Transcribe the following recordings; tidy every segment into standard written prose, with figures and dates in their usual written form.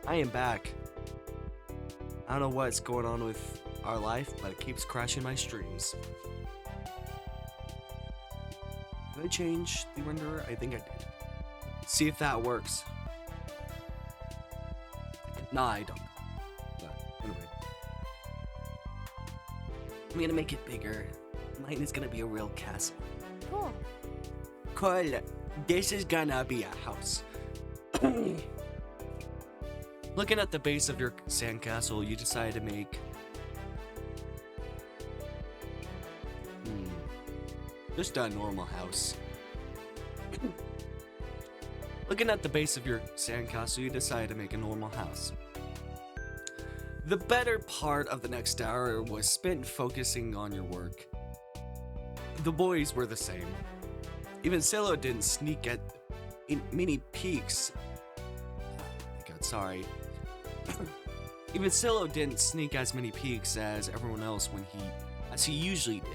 I am back. I don't know what's going on with our life, but it keeps crashing my streams. Did I change the renderer? I think I did. See if that works. Nah, I don't. But anyway. I'm gonna make it bigger. Mine is gonna be a real castle. Cool. Cool. This is gonna be a house. Looking at the base of your sandcastle, you decide to make... just a normal house. Looking at the base of your sandcastle, you decide to make a normal house. The better part of the next hour was spent focusing on your work. The boys were the same. Even Silo didn't sneak at many peeks. God, sorry. Even Silo didn't sneak as many peeks as everyone else as he usually did.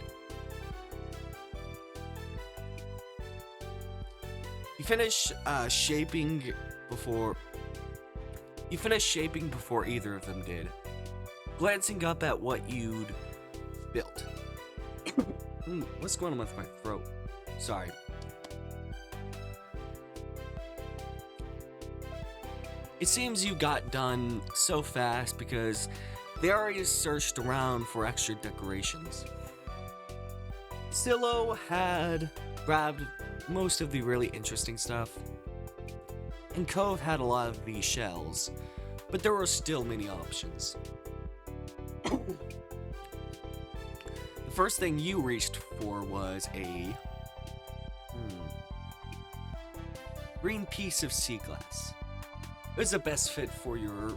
You finished shaping before either of them did. Glancing up at what you'd built. What's going on with my throat? Sorry. It seems you got done so fast because they already searched around for extra decorations. Silo had grabbed most of the really interesting stuff, and Cove had a lot of these shells, but there were still many options. The first thing you reached for was a green piece of sea glass. It was the best fit for your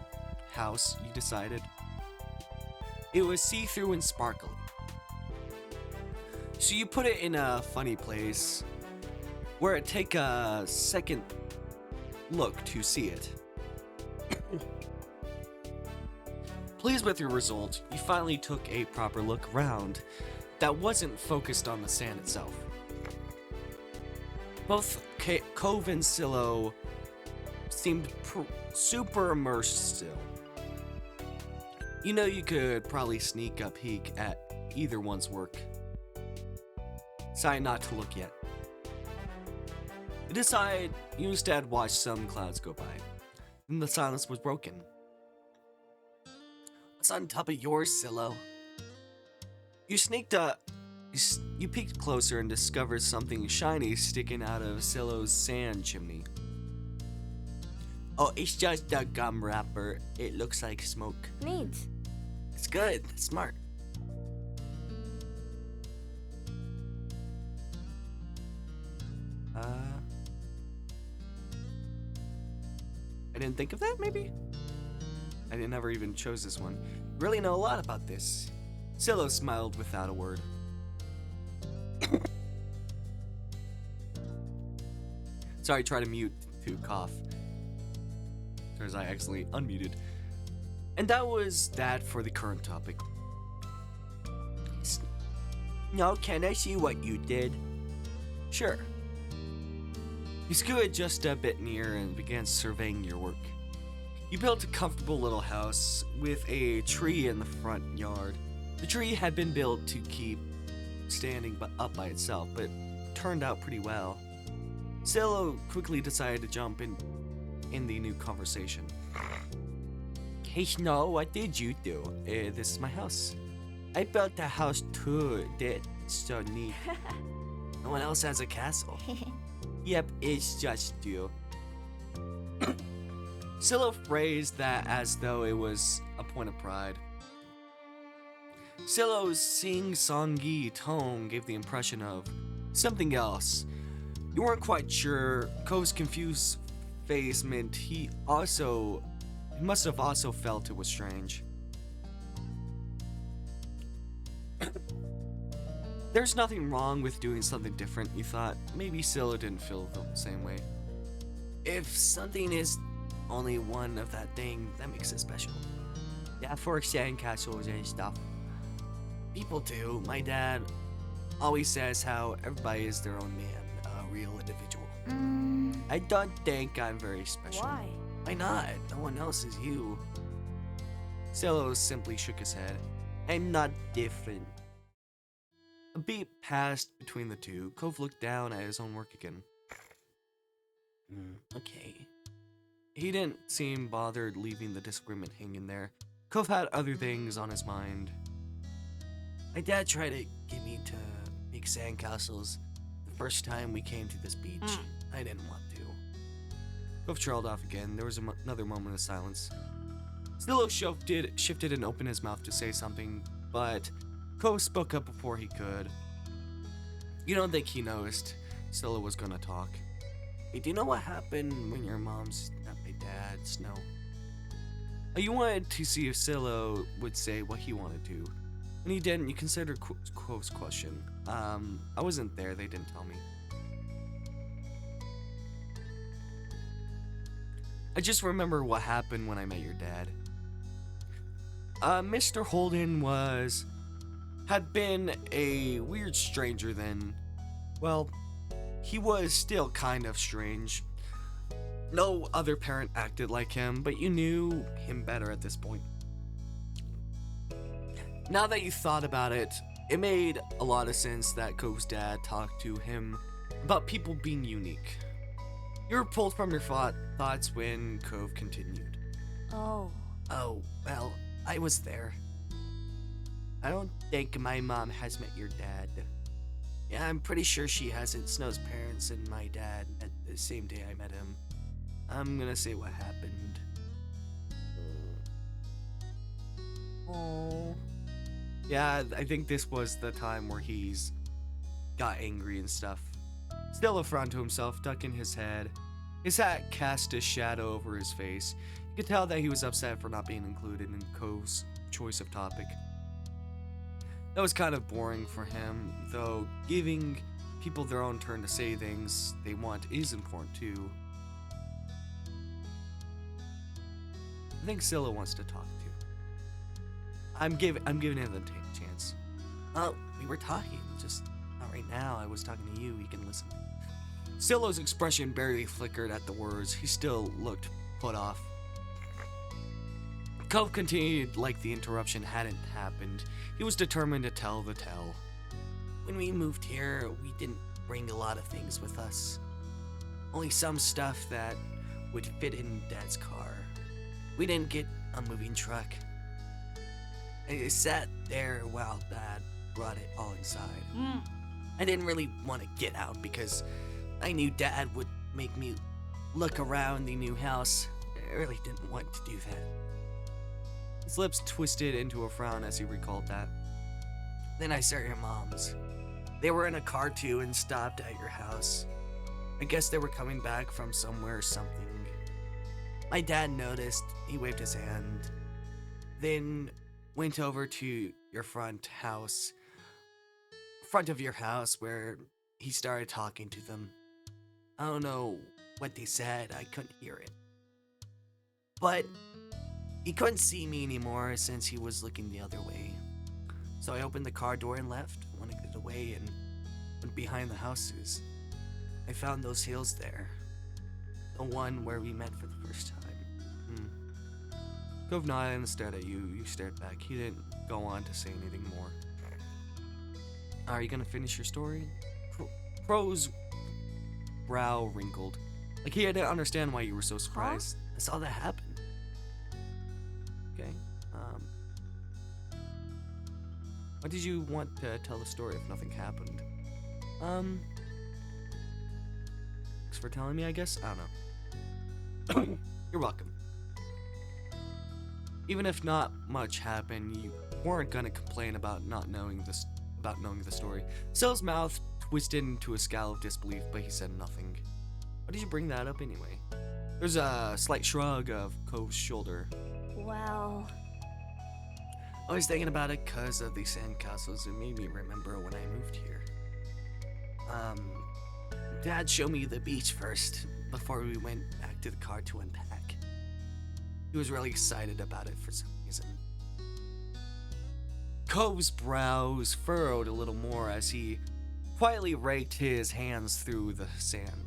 house, you decided. It was see-through and sparkly. So you put it in a funny place where it'd take a second look to see it. Pleased with your result, you finally took a proper look around that wasn't focused on the sand itself. Both Cove and Silo seemed super immersed still. You know you could probably sneak a peek at either one's work. Decide not to look yet. You instead watched some clouds go by. Then the silence was broken. What's on top of yours, Silo? You peeked closer and discovered something shiny sticking out of Silo's sand chimney. Oh, it's just a gum wrapper. It looks like smoke. Neat. It's good. That's smart. I didn't think of that, maybe? I never even chose this one. Really know a lot about this. Silo smiled without a word. Sorry, try to mute to cough. Turns out I accidentally unmuted. And that was that for the current topic. Now, can I see what you did? Sure. You scooted just a bit near and began surveying your work. You built a comfortable little house with a tree in the front yard. The tree had been built to keep standing up by itself, but turned out pretty well. Silo quickly decided to jump in the new conversation. Hey Snow, what did you do? This is my house. I built a house too. That's so neat. No one else has a castle. Yep, it's just you. Silo phrased that as though it was a point of pride. Silo's sing-songy tone gave the impression of something else. You weren't quite sure. Cove's confused face meant he must have also felt it was strange. There's nothing wrong with doing something different, you thought. Maybe Silo didn't feel the same way. If something is only one of that thing, that makes it special. Yeah, for sandcastles and stuff. People do. My dad always says how everybody is their own man, a real individual. I don't think I'm very special. Why? Why not? No one else is you. Silo simply shook his head. I'm not different. A beat passed between the two. Cove looked down at his own work again. Okay. He didn't seem bothered leaving the disagreement hanging there. Cove had other things on his mind. My dad tried to get me to make sandcastles the first time we came to this beach. I didn't want to. Cove trailed off again. There was another moment of silence. Stillo shifted and opened his mouth to say something, but Cove spoke up before he could. You don't think he noticed Stillo was gonna talk. Hey, do you know what happened when your mom snapped my dad, Snow? You wanted to see if Stillo would say what he wanted to. When he didn't, you considered Cove's question. I wasn't there, they didn't tell me. I just remember what happened when I met your dad. Mr. Holden had been a weird stranger then. Well, he was still kind of strange. No other parent acted like him, but you knew him better at this point. Now that you thought about it, it made a lot of sense that Cove's dad talked to him about people being unique. You were pulled from your thoughts when Cove continued. Oh, well, I was there. I don't think my mom has met your dad. Yeah, I'm pretty sure she hasn't. Snow's parents and my dad met the same day I met him. I'm gonna say what happened. Oh. Yeah, I think this was the time where he's got angry and stuff. Still a frown to himself, ducking his head. His hat cast a shadow over his face. You could tell that he was upset for not being included in Cove's choice of topic. That was kind of boring for him, though giving people their own turn to say things they want is important too. I think Scylla wants to talk too. I'm giving him the chance. Oh, we were talking, just not right now. I was talking to you, he can listen. Scylla's expression barely flickered at the words. He still looked put off. Cove continued like the interruption hadn't happened. He was determined to tell the tale. When we moved here, we didn't bring a lot of things with us. Only some stuff that would fit in Dad's car. We didn't get a moving truck. I sat there while Dad brought it all inside. I didn't really want to get out because I knew Dad would make me look around the new house. I really didn't want to do that. His lips twisted into a frown as he recalled that. Then I saw your mom's. They were in a car too and stopped at your house. I guess they were coming back from somewhere or something. My dad noticed. He waved his hand. Then went over to your front of your house where he started talking to them. I don't know what they said. I couldn't hear it. But he couldn't see me anymore since he was looking the other way. So I opened the car door and left, wanted to get away, and went behind the houses. I found those hills there. The one where we met for the first time. Cove nodded and stared at you. You stared back. He didn't go on to say anything more. Are you gonna finish your story? Crow's brow wrinkled. Like he didn't understand why you were so surprised. I saw that happen. Okay. Why did you want to tell the story if nothing happened? Thanks for telling me, I guess? I don't know. You're welcome. Even if not much happened, you weren't gonna complain about knowing the story. Cell's mouth twisted into a scowl of disbelief, but he said nothing. Why did you bring that up anyway? There's a slight shrug of Cove's shoulder. well... I was thinking about it because of the sandcastles. It made me remember when I moved here. Dad showed me the beach first, before we went back to the car to unpack. He was really excited about it for some reason. Cove's brows furrowed a little more as he quietly raked his hands through the sand.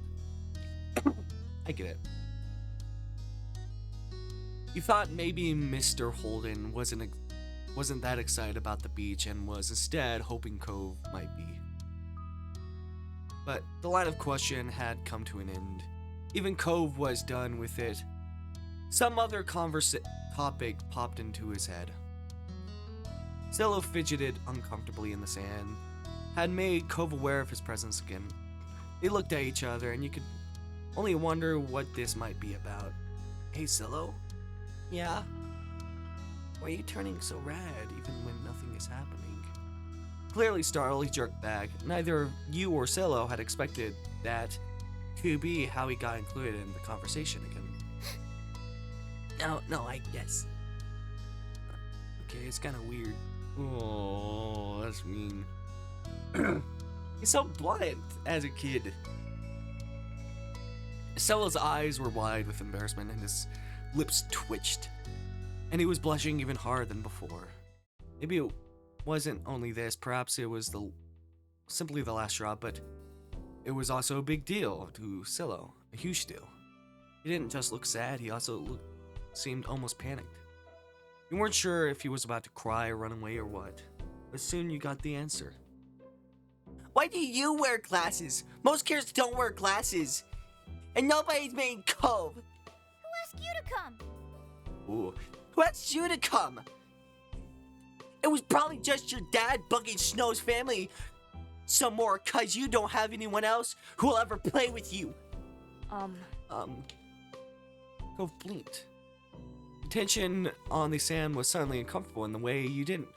I get it. You thought maybe Mr. Holden wasn't that excited about the beach and was instead hoping Cove might be. But the line of question had come to an end. Even Cove was done with it. Some other topic popped into his head. Silo fidgeted uncomfortably in the sand, had made Cove aware of his presence again. They looked at each other, and you could only wonder what this might be about. Hey, Silo? Yeah? Why are you turning so red even when nothing is happening? Clearly startled, he jerked back. Neither you or Silo had expected that to be how he got included in the conversation again. No, I guess. Okay, it's kind of weird. Oh, that's mean. He's so blunt as a kid. Silo's eyes were wide with embarrassment and his lips twitched. And he was blushing even harder than before. Maybe it wasn't only this, perhaps it was simply the last straw, but it was also a big deal to Silo, a huge deal. He didn't just look sad, he also seemed almost panicked. You weren't sure if he was about to cry or run away or what, but soon you got the answer. Why do you wear glasses? Most kids don't wear glasses. And nobody's made Cove. Who asked you to come? Ooh. Who asked you to come? It was probably just your dad bugging Snow's family some more cause you don't have anyone else who will ever play with you. Cove blinked. The tension on the sand was suddenly uncomfortable in the way you didn't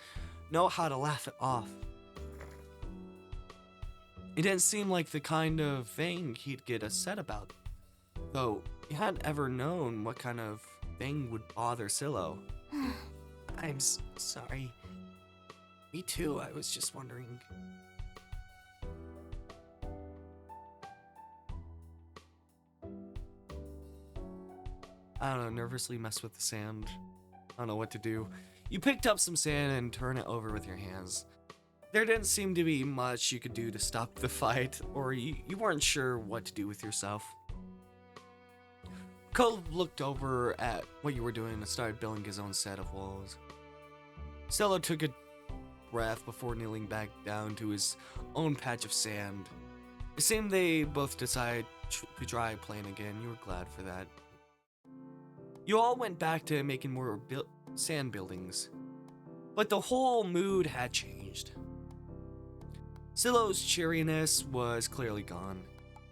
know how to laugh it off. It didn't seem like the kind of thing he'd get upset about, though he hadn't ever known what kind of thing would bother Silo. I'm sorry. Me too, I was just wondering. I don't know, nervously mess with the sand. I don't know what to do. You picked up some sand and turned it over with your hands. There didn't seem to be much you could do to stop the fight, or you weren't sure what to do with yourself. Cole looked over at what you were doing and started building his own set of walls. Silo took a breath before kneeling back down to his own patch of sand. It seemed they both decided to try playing again. You were glad for that. You all went back to making more sand buildings, but the whole mood had changed. Silo's cheeriness was clearly gone,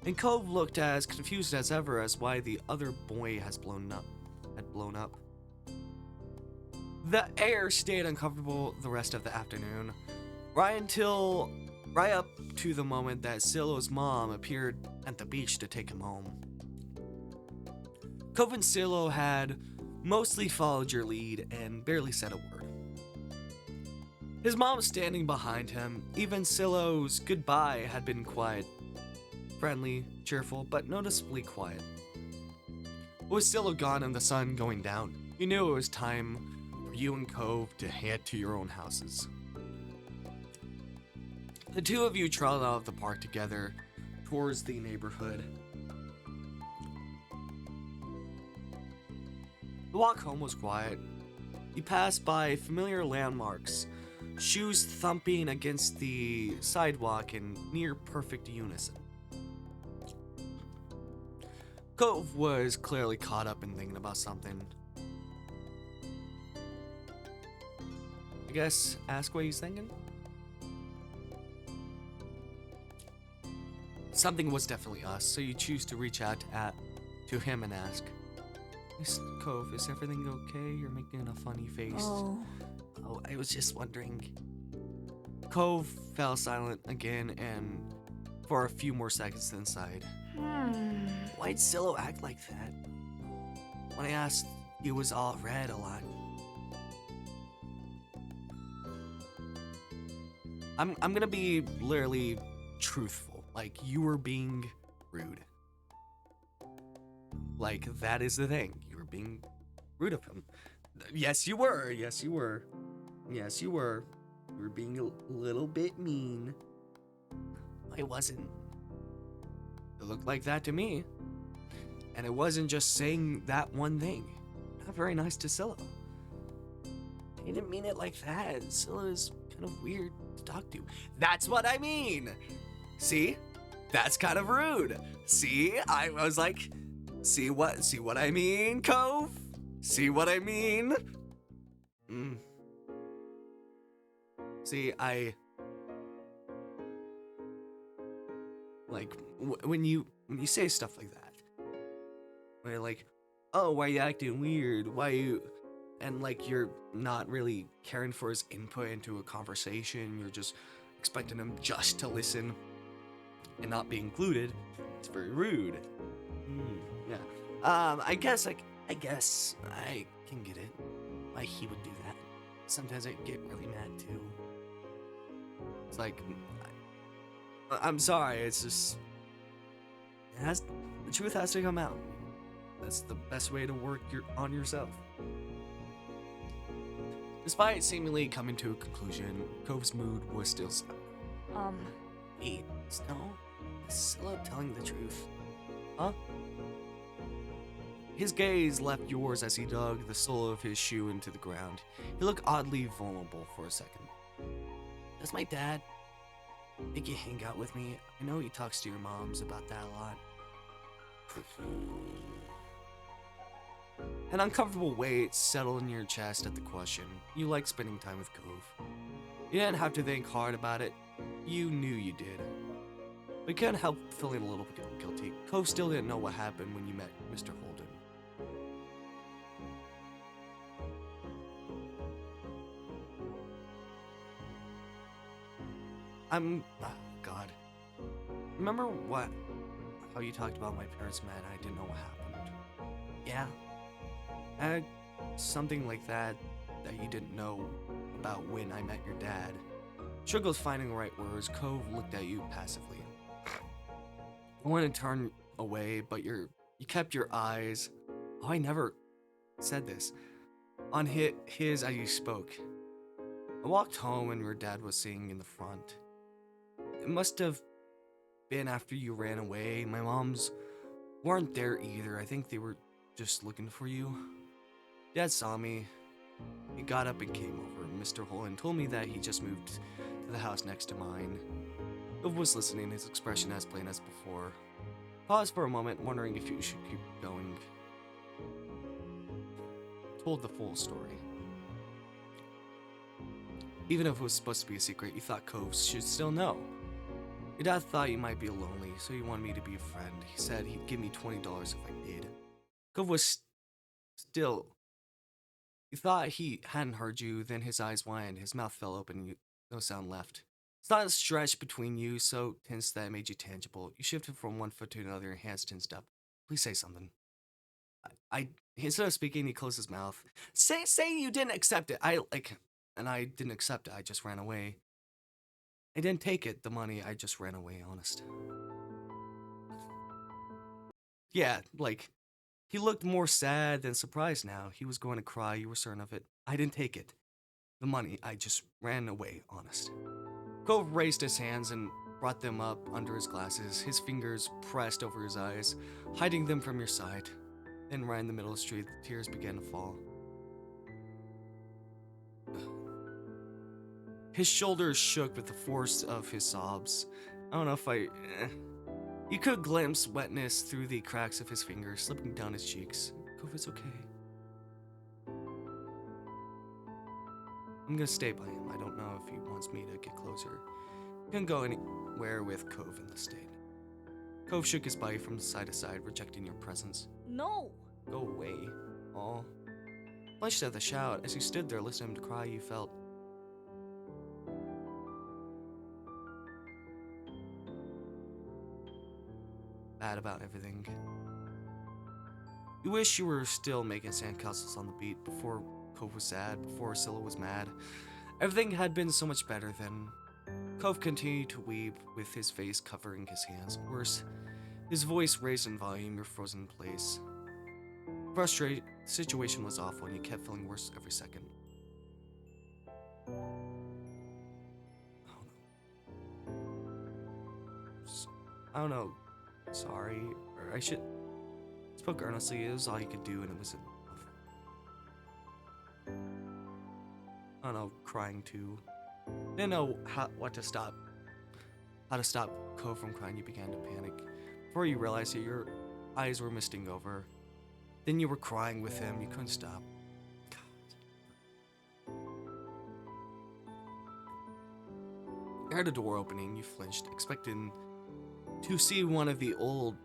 and Cove looked as confused as ever as why the other boy had blown up. The air stayed uncomfortable the rest of the afternoon, right up to the moment that Silo's mom appeared at the beach to take him home. Cove and Silo had mostly followed your lead and barely said a word. His mom was standing behind him. Even Silo's goodbye had been quiet, friendly, cheerful, but noticeably quiet. With Silo gone and the sun going down, you knew it was time for you and Cove to head to your own houses. The two of you trotted out of the park together towards the neighborhood. The walk home was quiet. You passed by familiar landmarks, shoes thumping against the sidewalk in near perfect unison. Cove was clearly caught up in thinking about something. I guess ask what he's thinking? Something was definitely us, so you choose to reach out to him and ask. Cove, is everything okay? You're making a funny face. Oh, I was just wondering. Cove fell silent again and for a few more seconds then sighed. Why'd Silo act like that? When I asked, he was all red a lot. I'm gonna be literally truthful. Like, you were being rude. Like, that is the thing. You were being rude of him. Yes, you were. Yes, you were. Yes, you were. You were being a little bit mean. I wasn't. It looked like that to me. And it wasn't just saying that one thing. Not very nice to Scylla. He didn't mean it like that. Scylla is kind of weird to talk to. That's what I mean! See? That's kind of rude. See? I was like, see what I mean, Cove? See what I mean? See, like when you say stuff like that, where you're like, oh, why are you acting weird? Why you, and like you're not really caring for his input into a conversation. You're just expecting him just to listen and not be included. It's very rude. Yeah. I guess I can get it. Why he would do that. Sometimes I get really mad too. It's like, I'm sorry. It's just, the truth has to come out. That's the best way to work on yourself. Despite seemingly coming to a conclusion, Cove's mood was still sour. Wait, Snow? Is Scylla telling the truth? Huh? His gaze left yours as he dug the sole of his shoe into the ground. He looked oddly vulnerable for a second. Does my dad make you hang out with me? I know he talks to your moms about that a lot. An uncomfortable weight settled in your chest at the question. You like spending time with Cove. You didn't have to think hard about it. You knew you did. But you couldn't help feeling a little bit guilty. Cove still didn't know what happened when you met Mr. Holden. God. Remember how you talked about my parents met and I didn't know what happened? Yeah. Something like that you didn't know about when I met your dad. Struggles finding the right words, Cove looked at you passively. I wanted to turn away, but you kept your eyes, I never said this, on his as you spoke. I walked home and your dad was sitting in the front. It must have been after you ran away. My moms weren't there either. I think they were just looking for you. Dad saw me. He got up and came over. Mr. Holden told me that he just moved to the house next to mine. Cove was listening, his expression as plain as before. Paused for a moment, wondering if you should keep going. Told the full story. Even if it was supposed to be a secret, you thought Cove should still know. Your dad thought you might be lonely, so he wanted me to be a friend. He said he'd give me $20 if I did. Cove was still... You thought he hadn't heard you, then his eyes widened, his mouth fell open, no sound left. It's not a stretch between you, so tense that it made you tangible. You shifted from one foot to another, your hands tensed up. Please say something. Instead of speaking, he closed his mouth. Say you didn't accept it. I didn't accept it, I just ran away. I didn't take it, the money, I just ran away, honest. Yeah, like... He looked more sad than surprised now. He was going to cry, you were certain of it. I didn't take it. The money, I just ran away, honest. Cove raised his hands and brought them up under his glasses, his fingers pressed over his eyes, hiding them from your sight. Then right in the middle of the street, the tears began to fall. His shoulders shook with the force of his sobs. I don't know if You could glimpse wetness through the cracks of his fingers, slipping down his cheeks. Cove, it's okay. I'm gonna stay by him. I don't know if he wants me to get closer. You can go anywhere with Cove in the state. Cove shook his body from side to side, rejecting your presence. No! Go away. Aw. Flushed at the shout, as you stood there listening to him cry, you felt bad about everything. You wish you were still making sandcastles on the beat before Cove was sad, before Scylla was mad. Everything had been so much better then. Cove continued to weep with his face covering his hands. Worse, his voice raised in volume, you're frozen in place. Frustrated, the situation was awful and you kept feeling worse every second. I don't know. Sorry, or I should Spoke earnestly. It was all you could do, and it was I don't know, crying too. Didn't know how to stop Cove from crying. You began to panic. Before you realized it, your eyes were misting over. Then you were crying with him. You couldn't stop. You heard a door opening. You flinched, expecting to see one of the old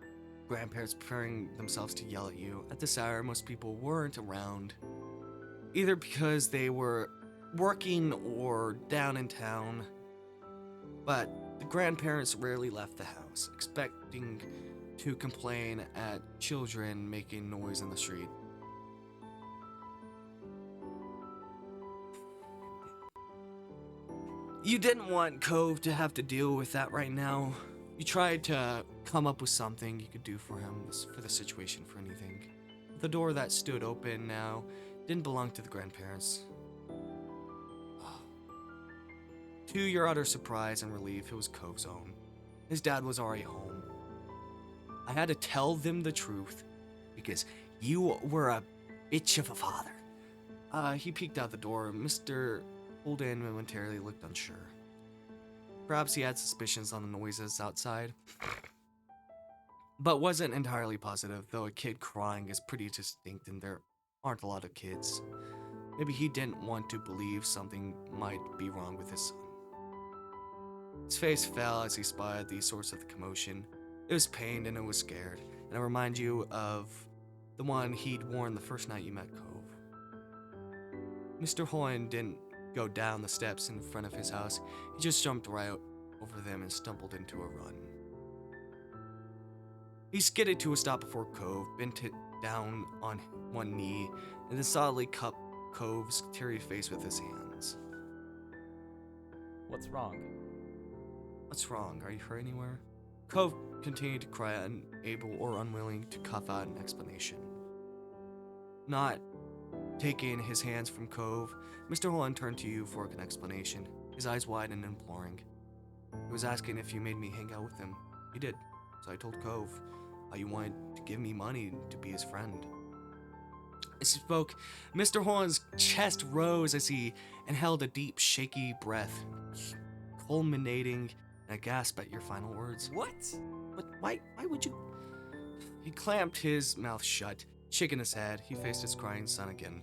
grandparents preparing themselves to yell at you. At this hour, most people weren't around, either because they were working or down in town. But the grandparents rarely left the house, expecting to complain at children making noise in the street. You didn't want Cove to have to deal with that right now. You tried to come up with something you could do for him, for the situation, for anything. The door that stood open now didn't belong to the grandparents. To your utter surprise and relief, it was Cove's own. His dad was already home. I had to tell them the truth because you were a bitch of a father. He peeked out the door. Mr. Holden momentarily looked unsure. Perhaps he had suspicions on the noises outside, but wasn't entirely positive, though a kid crying is pretty distinct and there aren't a lot of kids. Maybe he didn't want to believe something might be wrong with his son. His face fell as he spied the source of the commotion. It was pained and it was scared, and it reminded you of the one he'd worn the first night you met Cove. Mr. Holden didn't go down the steps in front of his house. He just jumped right over them and stumbled into a run. He skidded to a stop before Cove, bent it down on one knee, and then solidly cupped Cove's teary face with his hands. What's wrong? What's wrong? Are you hurt anywhere? Cove continued to cry, unable or unwilling to cough out an explanation. Not taking his hands from Cove, Mr. Holden turned to you for an explanation, his eyes wide and imploring. He was asking if you made me hang out with him. You did, so I told Cove how you wanted to give me money to be his friend. As he spoke, Mr. Holden's chest rose as he inhaled a deep, shaky breath, culminating in a gasp at your final words. What? Why would you? He clamped his mouth shut, shaking his head. He faced his crying son again.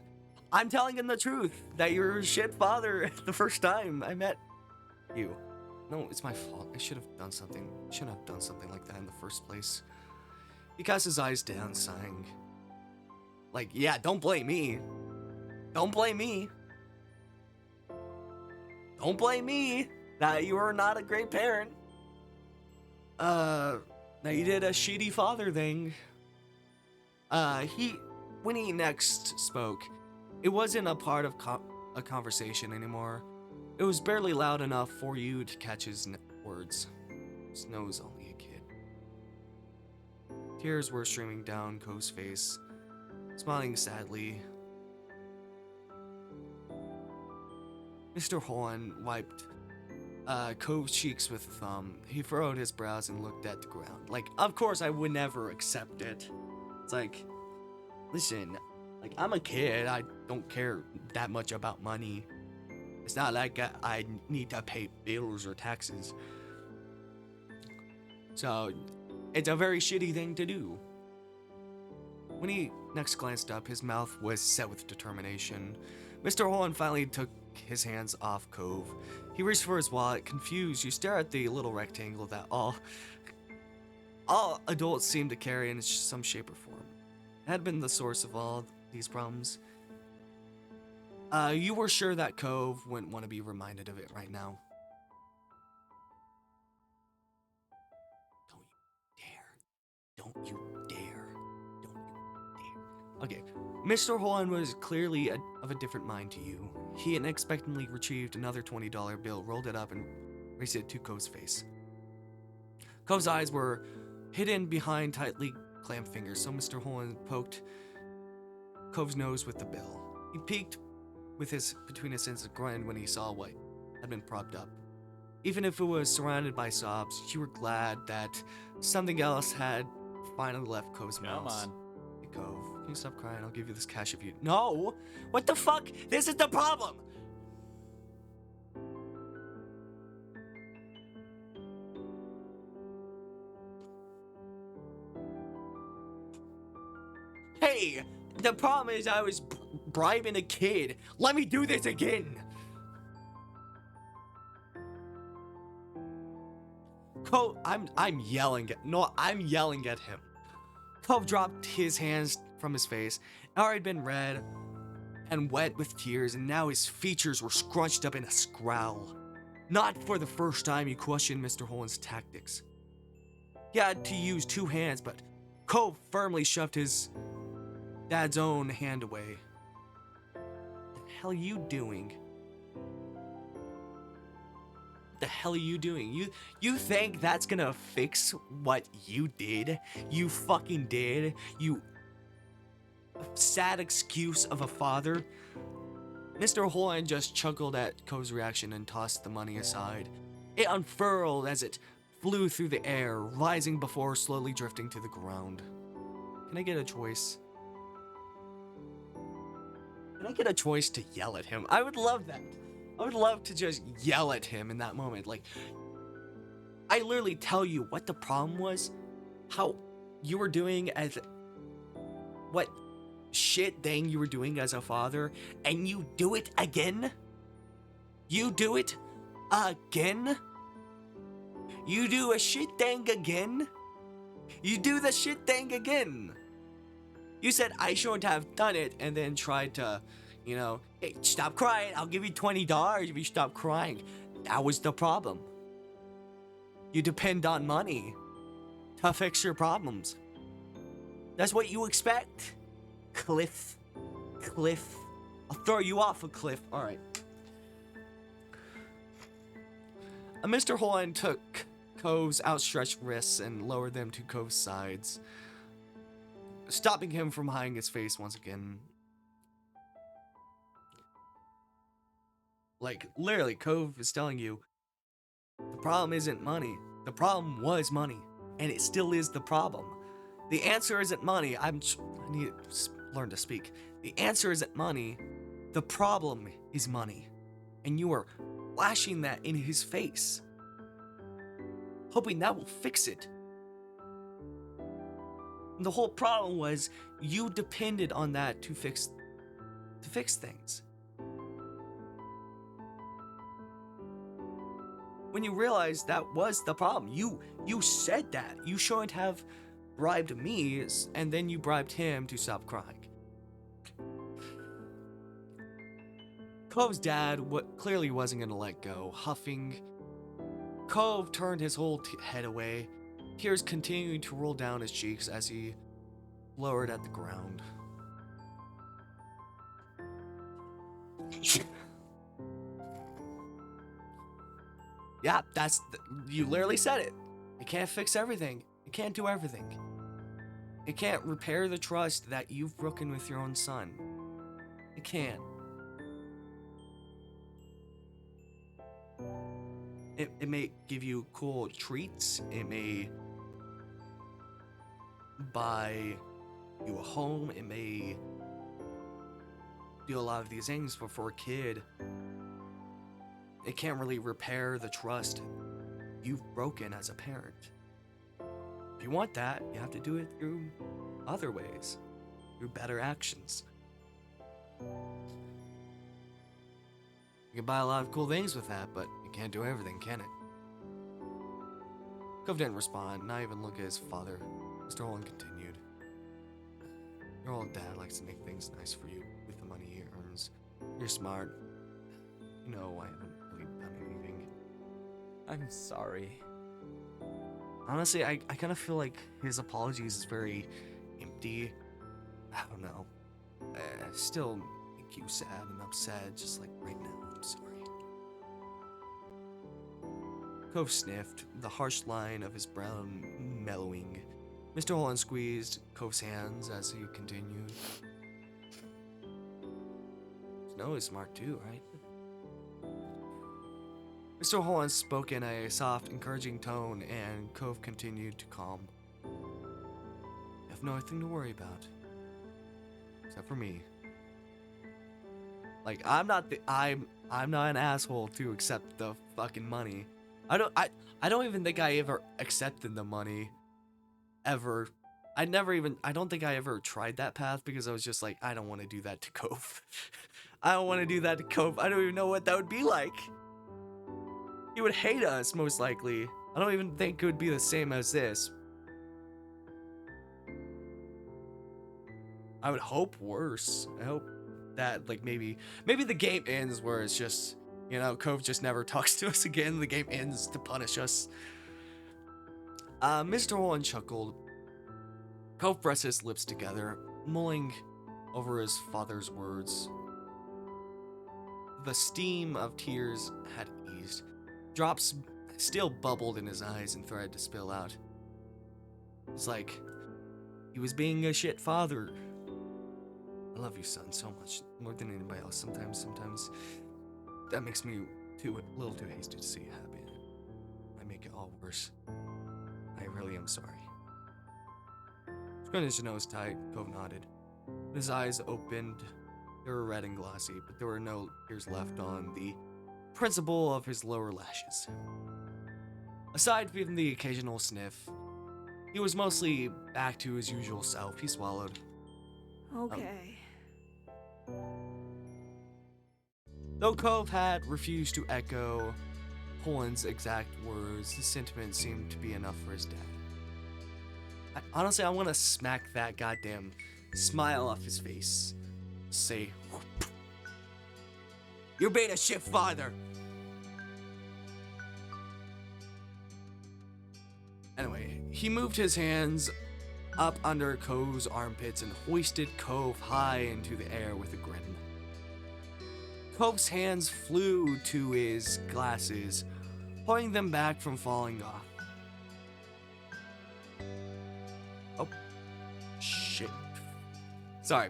I'm telling him the truth, that you're a shit father the first time I met you. No, it's my fault. I shouldn't have done something like that in the first place. He cast his eyes down, sighing. Like, yeah, don't blame me. Don't blame me. Don't blame me that you are not a great parent. That you did a shitty father thing. When he next spoke, it wasn't a part of a conversation anymore. It was barely loud enough for you to catch his words. Snow's only a kid. Tears were streaming down Cove's face, smiling sadly. Mr. Holden wiped Cove's cheeks with a thumb. He furrowed his brows and looked at the ground. Like, of course I would never accept it. It's like, listen, like, I'm a kid. I don't care that much about money. It's not like I need to pay bills or taxes. So, it's a very shitty thing to do. When he next glanced up, his mouth was set with determination. Mr. Holden finally took his hands off Cove. He reached for his wallet. Confused, you stare at the little rectangle that all adults seem to carry in some shape or form. It had been the source of all these problems. You were sure that Cove wouldn't want to be reminded of it right now. Don't you dare. Don't you dare. Okay, Mr. Holden was clearly of a different mind to you. He unexpectedly retrieved another $20 bill, rolled it up, and raised it to Cove's face. Cove's eyes were hidden behind tightly clamped fingers, so Mr. Holden poked Cove's nose with the bill. He peeked between his senses, grinned when he saw what had been propped up. Even if it was surrounded by sobs, you were glad that something else had finally left Cove's mouth. Come on. you stop crying? I'll give you this cash if you... No! What the fuck? This is the problem! Hey! The problem is I was bribing a kid. Let me do this again! Cove, I'm yelling at him. Cove dropped his hands from his face. Now he'd been red and wet with tears, and now his features were scrunched up in a scowl. Not for the first time he questioned Mr. Holden's tactics. He had to use two hands, but Cove firmly shoved his dad's own hand away. What the hell are you doing? The hell are you doing? You think that's gonna fix what you did? You fucking did? You sad excuse of a father? Mr. Holden just chuckled at Cove's reaction and tossed the money aside. It unfurled as it flew through the air, rising before slowly drifting to the ground. Can I get a choice? Can I get a choice to yell at him? I would love that. I would love to just yell at him in that moment. Like, I literally tell you what the problem was, how you were doing as what shit thing you were doing as a father, and you do it again? You do it again? You do a shit thing again? You do the shit thing again. You said I shouldn't have done it, and then tried to, you know, hey, stop crying, I'll give you $20 if you stop crying. That was the problem. You depend on money to fix your problems. That's what you expect. Cliff. I'll throw you off a cliff. Alright. Mr. Holden took Cove's outstretched wrists and lowered them to Cove's sides, stopping him from hiding his face once again. Like, literally, Cove is telling you, the problem isn't money. The problem was money, and it still is the problem. The answer isn't money. I need to learn to speak. The answer isn't money. The problem is money. And you are flashing that in his face, hoping that will fix it. And the whole problem was you depended on that to fix things. When you realized that was the problem, you said that. You shouldn't have bribed me, and then you bribed him to stop crying. Cove's dad clearly wasn't going to let go. Huffing, Cove turned his whole head away, tears continuing to roll down his cheeks as he lowered at the ground. Yeah, you literally said it. It can't fix everything. It can't do everything. It can't repair the trust that you've broken with your own son. It can't. It may give you cool treats. It may buy you a home. It may do a lot of these things, but for a kid, it can't really repair the trust you've broken as a parent. If you want that, you have to do it through other ways, through better actions. You can buy a lot of cool things with that, but you can't do everything, can it? Cove didn't respond, not even look at his father. Mr. Holden continued. Your old dad likes to make things nice for you with the money he earns. You're smart. You know I haven't really done anything. I'm sorry. Honestly, I kind of feel like his apologies is very empty. I don't know. Still make you sad and upset, just like right now. I'm sorry. Cove sniffed, the harsh line of his brown mellowing. Mr. Holden squeezed Cove's hands as he continued. Snow is smart too, right? Mr. Holden spoke in a soft, encouraging tone, and Cove continued to calm. You have nothing to worry about. except for me. Like, I'm not an asshole to accept the fucking money. I don't even think I ever accepted the money ever. I don't think I ever tried that path because I was just like, I don't want to do that to Cove. I don't want to do that to Cove. I don't even know what that would be like. He would hate us, most likely. I don't even think it would be the same as this. I would hope worse. I hope that, like, maybe the game ends where it's just, you know, Cove just never talks to us again. The game ends to punish us. Mr. Holden chuckled. Cove pressed his lips together, mulling over his father's words. The steam of tears had eased. Drops still bubbled in his eyes and threatened to spill out. It's like he was being a shit father. I love you, son, so much, more than anybody else. Sometimes that makes me a little too hasty to see you happy. I make it all worse. I really am sorry. Scrunching his nose tight, Cove nodded. His eyes opened. They were red and glossy, but there were no tears left on the principal of his lower lashes. Aside from the occasional sniff, he was mostly back to his usual self. He swallowed. Okay. Though Cove had refused to echo Holden's exact words, the sentiment seemed to be enough for his dad. Honestly, I want to smack that goddamn smile off his face. Say, you're being a shit father. Anyway, he moved his hands up under Cove's armpits and hoisted Cove high into the air with a grin. Cove's hands flew to his glasses, holding them back from falling off. Oh, shit. Sorry.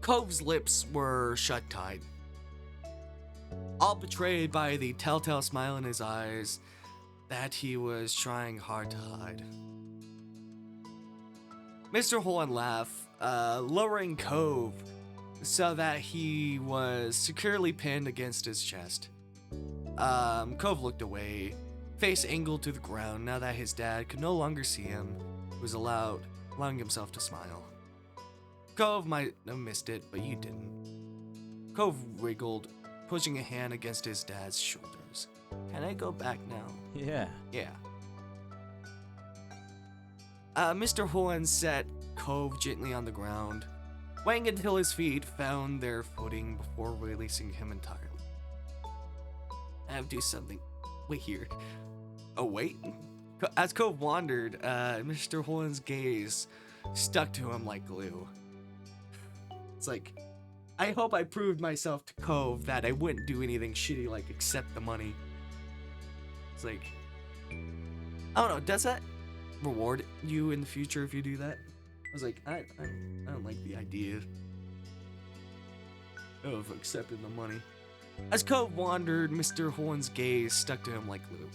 Cove's lips were shut tight, all betrayed by the telltale smile in his eyes that he was trying hard to hide. Mr. Holden laughed, lowering Cove so that he was securely pinned against his chest. Cove looked away, face angled to the ground now that his dad could no longer see him. He was allowing himself to smile. Cove might have missed it, but you didn't. Cove wiggled, pushing a hand against his dad's shoulders. Can I go back now? Yeah. Yeah. Mr. Holden set Cove gently on the ground, waiting until his feet found their footing before releasing him entirely. I have to do something. Wait here. Oh, wait. As Cove wandered, Mr. Holden's gaze stuck to him like glue. It's like, I hope I proved myself to Cove that I wouldn't do anything shitty like accept the money. It's like, I don't know, does that reward you in the future if you do that? I was like, I don't like the idea of accepting the money. As Cove wandered, Mr. Holden's gaze stuck to him like glue.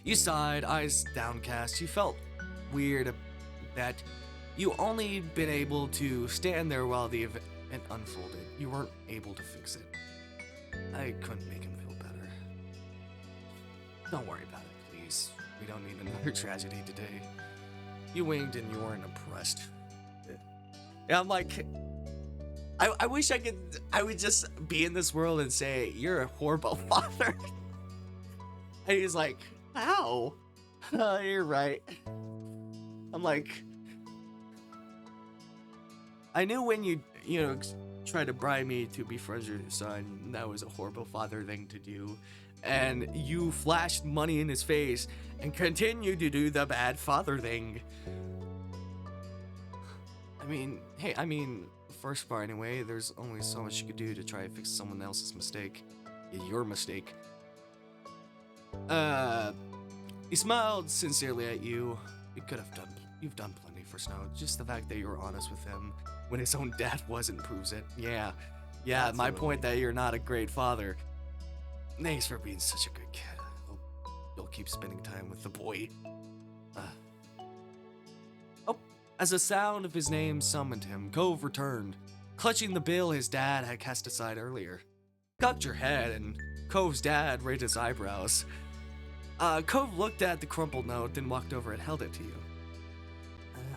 You sighed, eyes downcast. You felt weird that you only been able to stand there while the event unfolded. You weren't able to fix it. I couldn't make him feel better. Don't worry about it, please. We don't need another tragedy today. You winked and you weren't impressed. Yeah, I'm like, I wish I would just be in this world and say, you're a horrible father. And he's like, how? You're right. I'm like, I knew when you tried to bribe me to be friends with your son, that was a horrible father thing to do. And you flashed money in his face and continued to do the bad father thing. I mean, first part anyway, there's only so much you could do to try to fix someone else's mistake. Your mistake. He smiled sincerely at you. You've done plenty for Snow. Just the fact that you were honest with him when his own dad wasn't proves it. Yeah, Absolutely. My point that you're not a great father. Thanks for being such a good kid. Hope you'll keep spending time with the boy. Oh, as the sound of his name summoned him, Cove returned, clutching the bill his dad had cast aside earlier. Cocked your head, and Cove's dad raised his eyebrows. Cove looked at the crumpled note, then walked over and held it to you.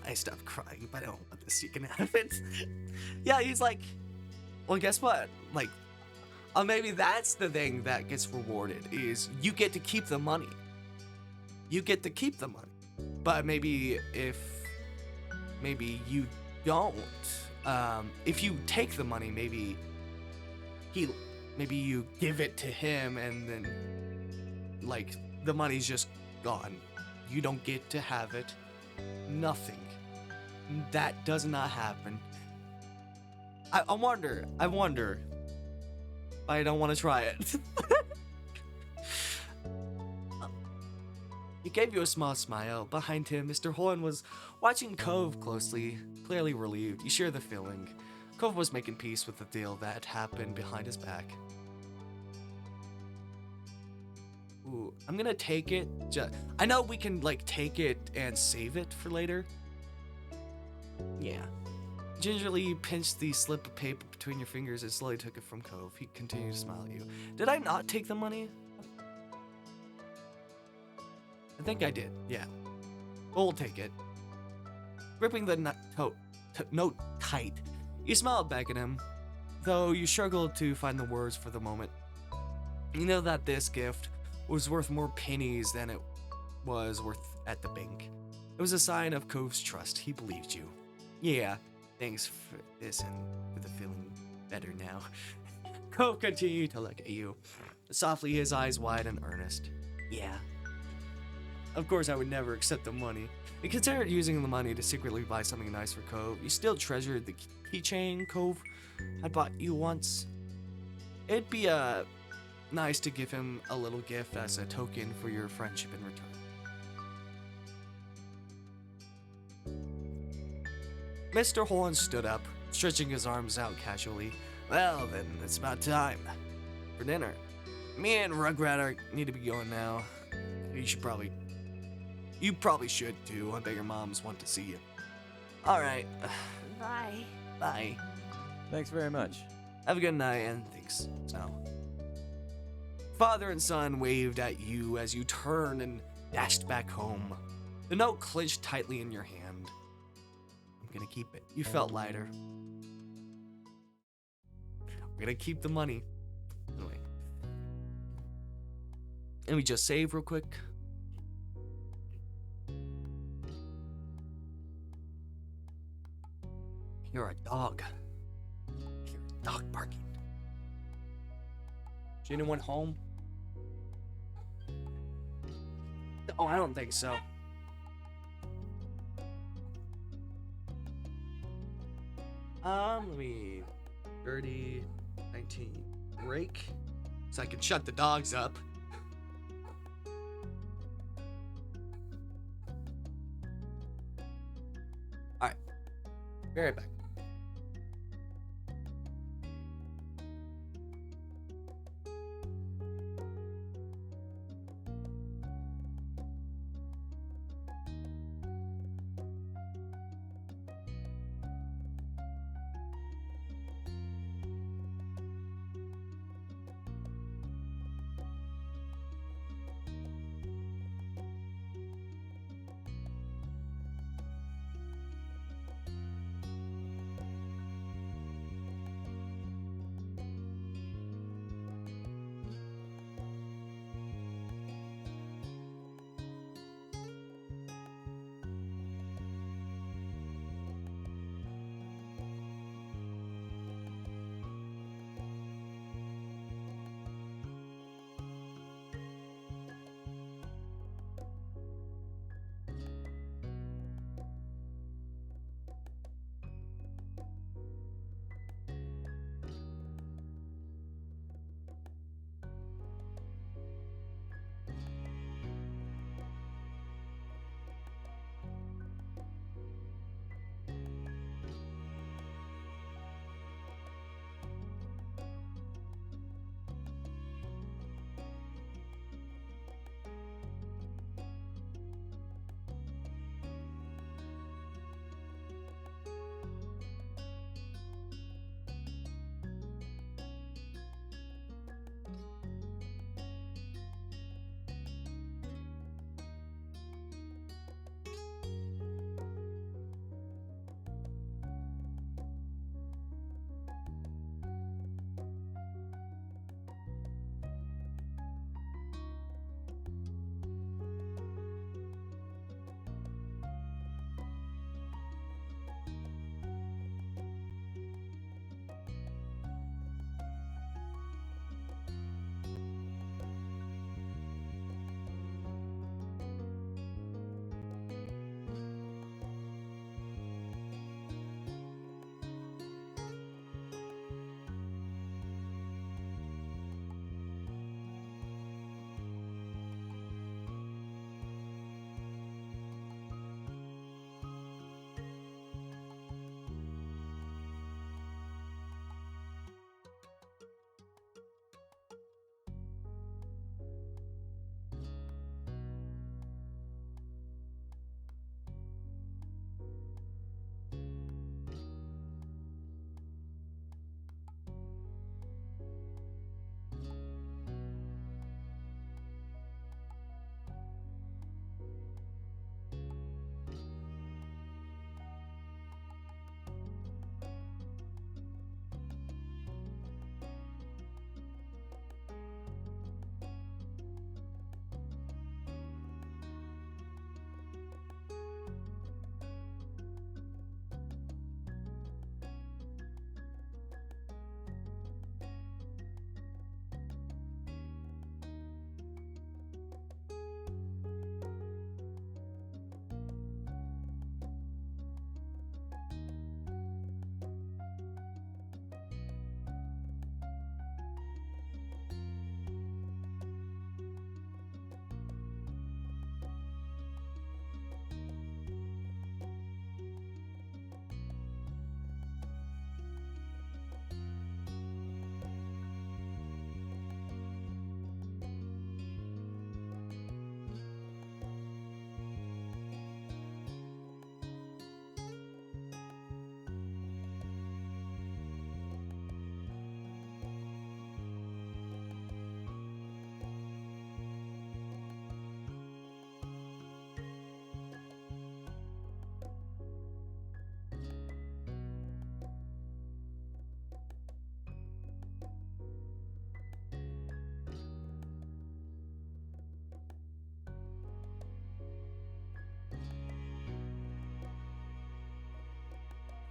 I stopped crying, but I don't want this. You can have it. Yeah, he's like, well, guess what? Like, maybe that's the thing that gets rewarded, is you get to keep the money. You get to keep the money. But maybe you don't. If you take the money, maybe you give it to him, and then, like, the money's just gone. You don't get to have it. Nothing. That does not happen. I wonder. I don't want to try it. He gave you a small smile. Behind him, Mr. Holden was watching Cove closely, clearly relieved. You share the feeling. Cove was making peace with the deal that happened behind his back. Ooh, I'm gonna take it. I know we can, like, take it and save it for later. Yeah. Gingerly, you pinched the slip of paper between your fingers and slowly took it from Cove. He continued to smile at you. Did I not take the money? I think I did, yeah. We'll take it. Gripping the note tight, you smiled back at him, though you struggled to find the words for the moment. You know that this gift was worth more pennies than it was worth at the bank. It was a sign of Cove's trust. He believed you. Yeah, thanks for this and for the feeling better now. Cove continued to look at you, softly, his eyes wide and earnest. Yeah. Of course, I would never accept the money. You considered using the money to secretly buy something nice for Cove. You still treasured the keychain Cove had bought you once. It'd be nice to give him a little gift as a token for your friendship in return. Mr. Holden stood up, stretching his arms out casually. Well, then, it's about time for dinner. Me and Rugrat need to be going now. You probably should too. I bet your moms want to see you. Alright. Bye. Bye. Thanks very much. Have a good night, and thanks, Snow. Father and son waved at you as you turned and dashed back home. The note clenched tightly in your hand. I'm gonna keep it. You felt lighter. We're gonna keep the money. Anyway. Let me just save real quick. You're a dog. You're a dog barking. Is anyone home? Oh, I don't think so. Let me 30, 19, break, so I can shut the dogs up. All right, be right back.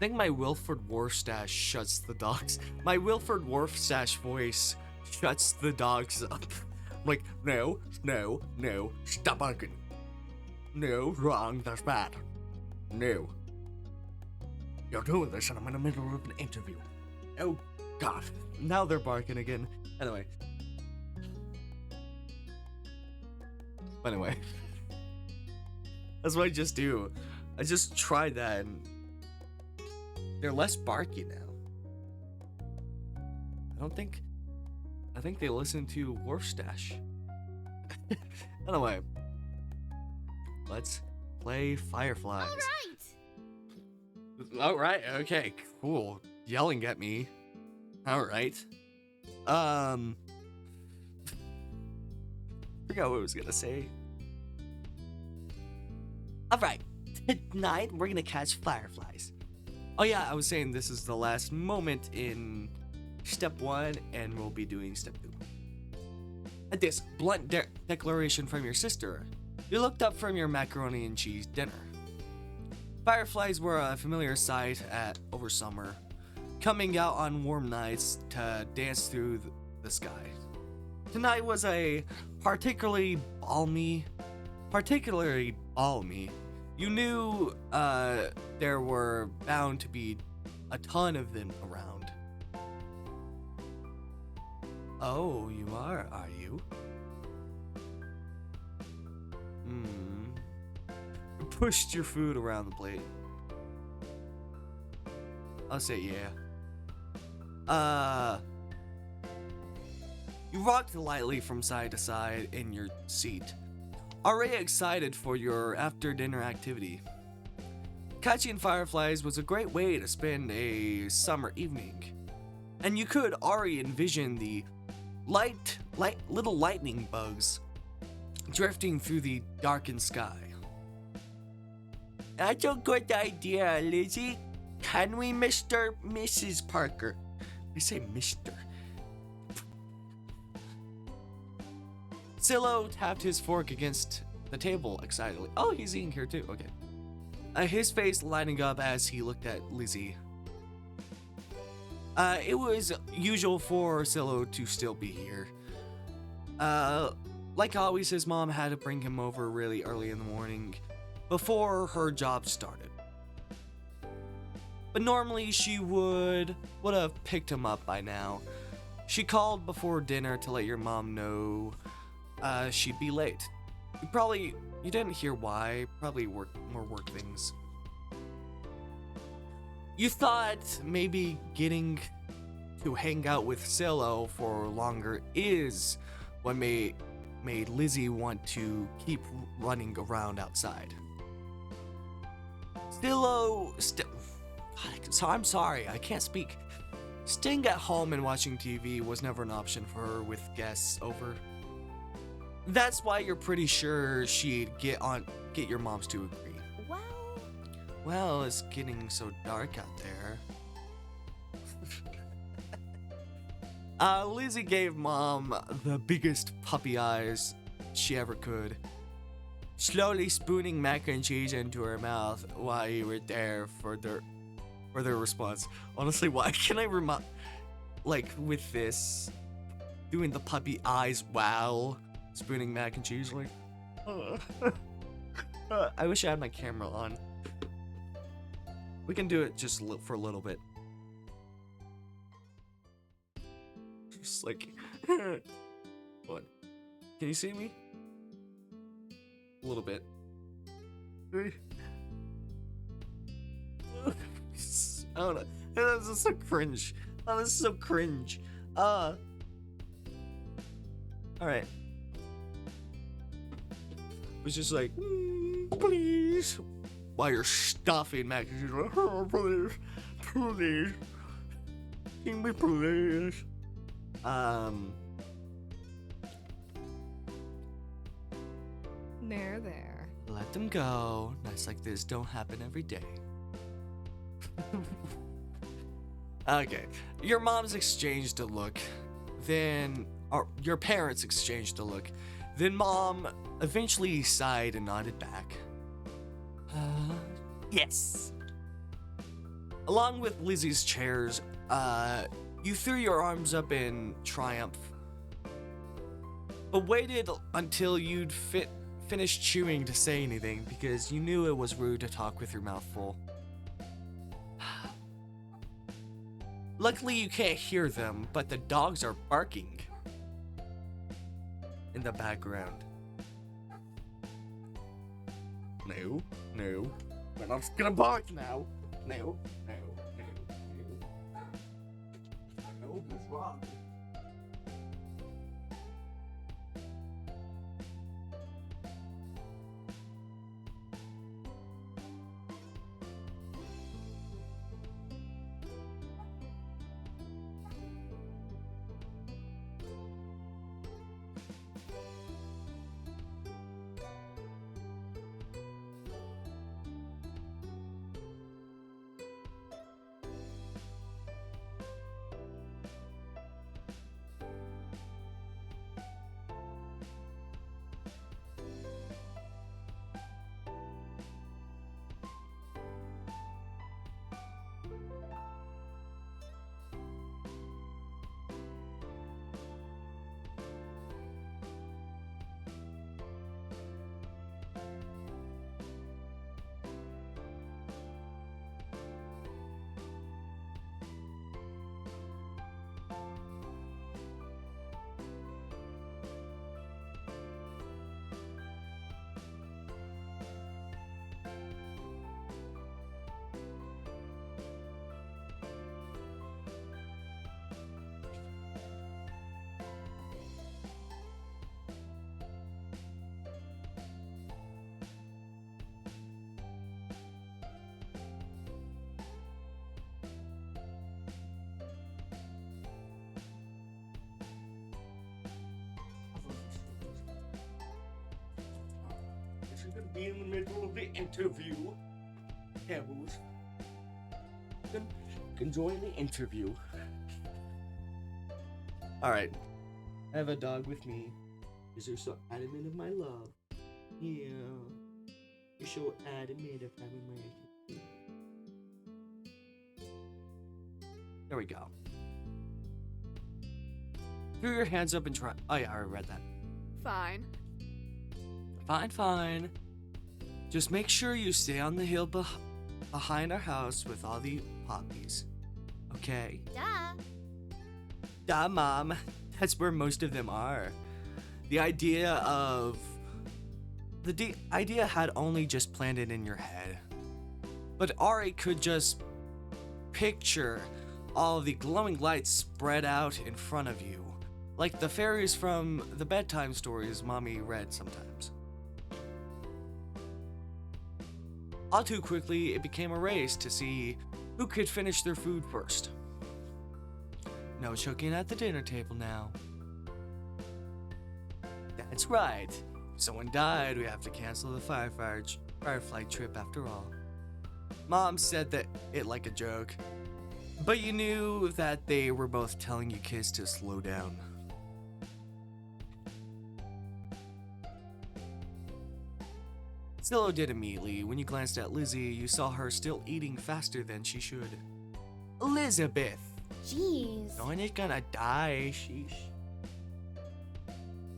think my Wilford Warfstache shuts the dogs. My Wilford Warfstache voice shuts the dogs up. I'm like, no, stop barking. No, wrong, that's bad. No. You're doing this and I'm in the middle of an interview. Oh, God. Now they're barking again. Anyway. That's what I just do. I just tried that and they're less barky now. I think they listen to Warfstache. Anyway. Let's play FireFlies. Alright, okay, cool. Yelling at me. Alright. Forgot what I was gonna say. Alright, tonight we're gonna catch fireflies. Oh yeah, I was saying this is the last moment in step 1, and we'll be doing step 2. At this blunt declaration from your sister, you looked up from your macaroni and cheese dinner. Fireflies were a familiar sight over summer, coming out on warm nights to dance through the sky. Tonight was a particularly balmy. You knew there were bound to be a ton of them around. Oh, you are you? You pushed your food around the plate. I'll say yeah. You rocked lightly from side to side in your seat, already excited for your after-dinner activity. Catching fireflies was a great way to spend a summer evening, and you could already envision the little lightning bugs drifting through the darkened sky. That's a good idea, Lizzie. Can we, Mrs. Parker? I say Mr. Silo tapped his fork against the table excitedly. Oh, he's eating here too. Okay. His face lighting up as he looked at Lizzie. It was usual for Silo to still be here. Like always, his mom had to bring him over really early in the morning before her job started. But normally she would have picked him up by now. She called before dinner to let your mom know she'd be late. You didn't hear why, probably more work things. You thought maybe getting to hang out with Silo for longer is what made Lizzie want to keep running around outside. I'm sorry, I can't speak. Staying at home and watching TV was never an option for her with guests over. That's why you're pretty sure she'd get your moms to agree. Well, it's getting so dark out there. Lizzie gave Mom the biggest puppy eyes she ever could, slowly spooning mac and cheese into her mouth while you were there for their response. Honestly, why can I with this, doing the puppy eyes while spooning mac and cheese, like, I wish I had my camera on. We can do it just for a little bit. Just like, what? Can you see me? A little bit. I don't know. This is so cringe. Oh, this is so cringe. Alright. It was just like, please. While you're stuffing mac and cheese, like, oh, please. Can we please? There. Let them go. Nights like this don't happen every day. Okay. Your moms exchanged a look. Or your parents exchanged a look. Then Mom eventually sighed and nodded back. Yes. Along with Lizzie's chairs, you threw your arms up in triumph, but waited until you'd finished chewing to say anything because you knew it was rude to talk with your mouth full. Luckily, you can't hear them, but the dogs are barking in the background. No, no, we're not gonna bark now. No, no, no, no. No, what's wrong? Be in the middle of the interview. Devils. Can join the interview. Alright. I have a dog with me. Is there so adamant of my love? Yeah. You're so adamant of having my... There we go. Throw your hands up and try... Oh yeah, I already read that. Fine. Fine. Just make sure you stay on the hill behind our house with all the poppies. Okay? Duh, Mom. That's where most of them are. The idea had only just planted in your head. But Ari could just picture all the glowing lights spread out in front of you. Like the fairies from the bedtime stories Mommy read sometimes. All too quickly, it became a race to see who could finish their food first. No choking at the dinner table now. That's right. If someone died, we have to cancel the FireFly trip after all. Mom said it like a joke, but you knew that they were both telling you kids to slow down. Zillow did immediately. When you glanced at Lizzie, you saw her still eating faster than she should. Elizabeth! Jeez. No one is gonna die, sheesh.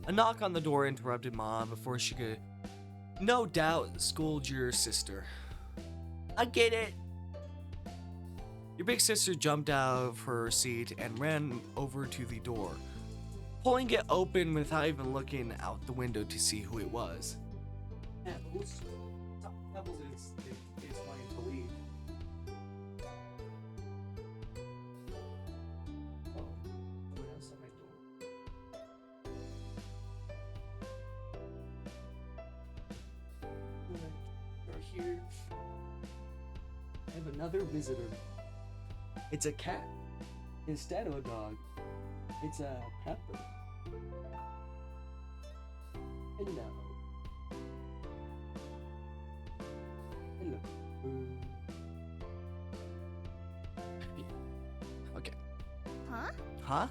A knock on the door interrupted Mom before she could, no doubt, scold your sister. I get it! Your big sister jumped out of her seat and ran over to the door, pulling it open without even looking out the window to see who it was. Pebbles is wanting to leave. Oh, someone else at my door. You're here. I have another visitor. It's a cat instead of a dog. It's a pepper. Hello. Okay. Huh?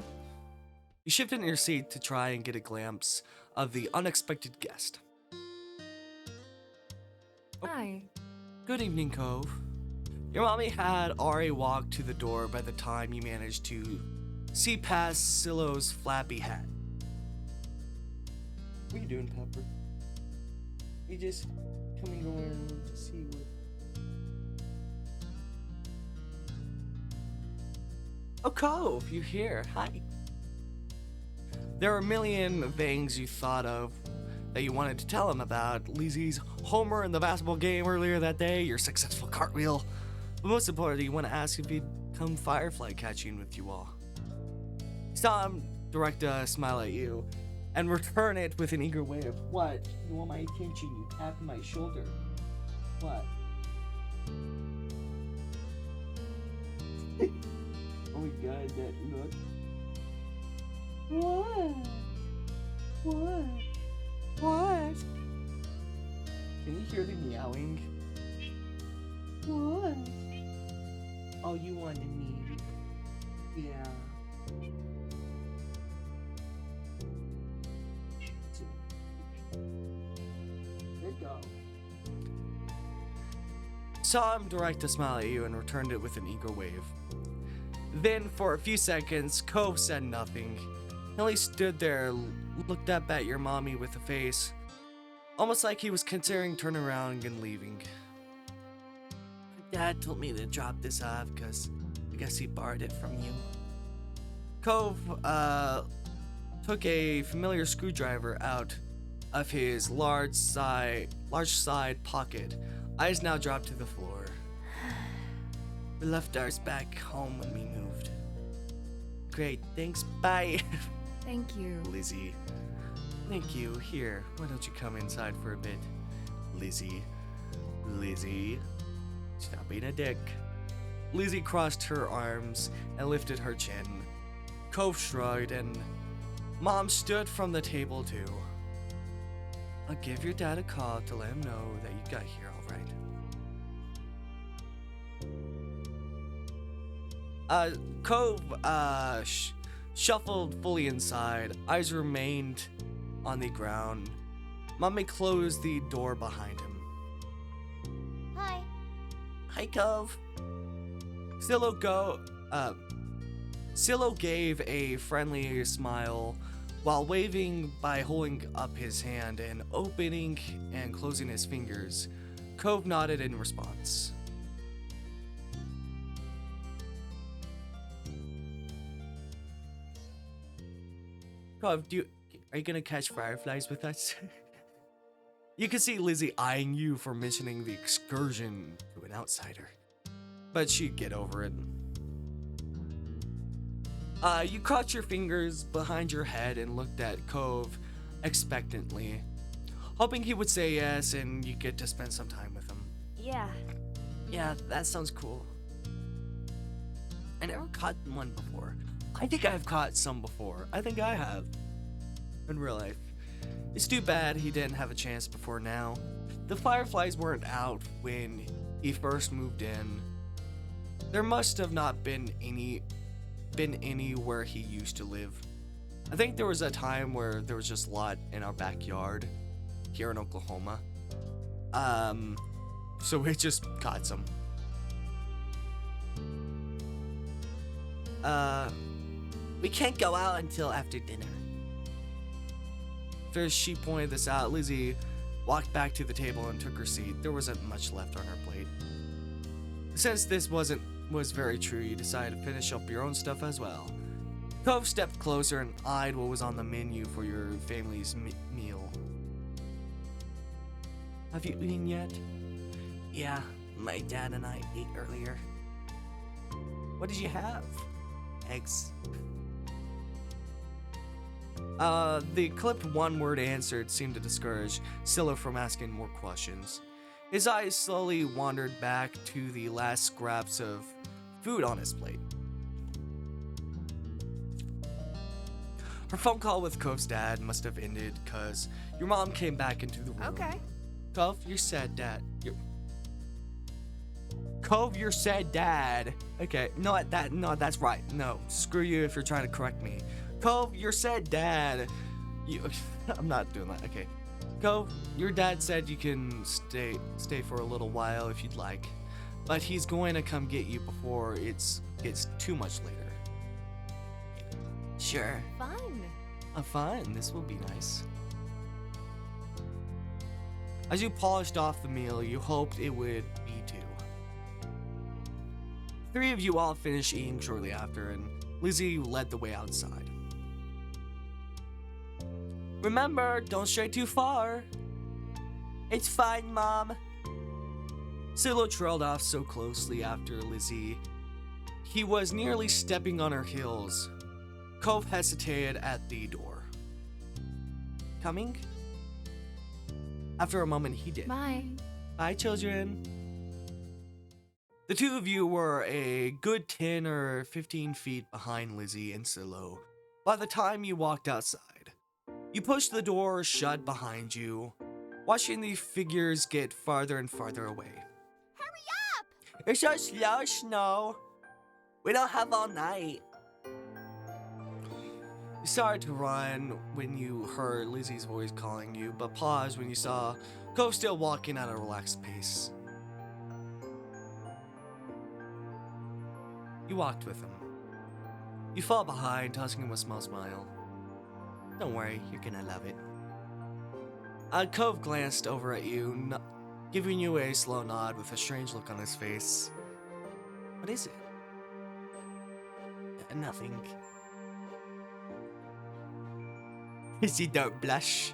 You shifted in your seat to try and get a glimpse of the unexpected guest. Hi. Good evening, Cove. Your mommy had already walked to the door by the time you managed to see past Silo's flappy hat. What are you doing, Pepper? You just coming over to see what... Oh, Cove, you're here. Hi. There are a million things you thought of that you wanted to tell him about. Lizzie's homer in the basketball game earlier that day, your successful cartwheel. But most importantly, you want to ask if he'd come firefly catching with you all. You saw him direct a smile at you and return it with an eager wave. What? You want my attention? You tap my shoulder. What? Oh my god, that look. What? What? What? Can you hear the meowing? What? Oh, you wanted me. Yeah. Good go. Saw him direct a smile at you and returned it with an eager wave. Then, for a few seconds, Cove said nothing. He only stood there, looked up at your mommy with a face, almost like he was considering turning around and leaving. Dad told me to drop this off because I guess he borrowed it from you. Cove took a familiar screwdriver out of his large side pocket. Eyes now dropped to the floor. We left ours back home when we moved. Great, thanks, bye. Thank you. Lizzie. Thank you. Here, why don't you come inside for a bit? Lizzie. Stop being a dick. Lizzie crossed her arms and lifted her chin. Cove shrugged and Mom stood from the table too. I'll give your dad a call to let him know that you got here all right. Cove shuffled fully inside. Eyes remained on the ground. Mommy closed the door behind him. Hi. Hi, Cove. Silo gave a friendly smile while waving by holding up his hand and opening and closing his fingers. Cove nodded in response. Cove, are you gonna catch fireflies with us? You can see Lizzie eyeing you for mentioning the excursion to an outsider, but she'd get over it. You caught your fingers behind your head and looked at Cove expectantly, hoping he would say yes and you get to spend some time with him. Yeah. Yeah, that sounds cool. I never caught one before. I think I've caught some before. I think I have. In real life. It's too bad he didn't have a chance before now. The fireflies weren't out when he first moved in. There must have not been any where he used to live. I think there was a time where there was just a lot in our backyard here in Oklahoma. So we just caught some. We can't go out until after dinner. After she pointed this out, Lizzie walked back to the table and took her seat. There wasn't much left on her plate. Since this was very true, you decided to finish up your own stuff as well. Cove stepped closer and eyed what was on the menu for your family's meal. Have you eaten yet? Yeah, my dad and I ate earlier. What did you have? Eggs. The clipped one-word answer seemed to discourage Scylla from asking more questions. His eyes slowly wandered back to the last scraps of food on his plate. Her phone call with Cove's dad must have ended because your mom came back into the room. Okay. Cove, you're sad dad. Cove, you're sad dad. Okay, no, that's right. No, screw you if you're trying to correct me. Cove, you're sad dad. I'm not doing that. Okay. Cove, your dad said you can stay for a little while if you'd like. but he's going to come get you before it gets too much later. Sure. Fun. Fine, this will be nice. As you polished off the meal, you hoped it would be too. Three of you all finished eating shortly after, and Lizzie led the way outside. Remember, don't stray too far. It's fine, Mom. Silo trailed off so closely after Lizzie, he was nearly stepping on her heels. Cove hesitated at the door. Coming? After a moment, he did. Bye. Bye, children. The two of you were a good 10 or 15 feet behind Lizzie and Silo by the time you walked outside. You pushed the door shut behind you, watching the figures get farther and farther away. Hurry up! You're so slow, Snow. We don't have all night. You started to run when you heard Lizzie's voice calling you, but paused when you saw Cove still walking at a relaxed pace. You walked with him. You fall behind, tossing him a small smile. Don't worry, you're gonna love it. Cove glanced over at you, giving you a slow nod with a strange look on his face. What is it? Nothing. Lizzie, don't blush.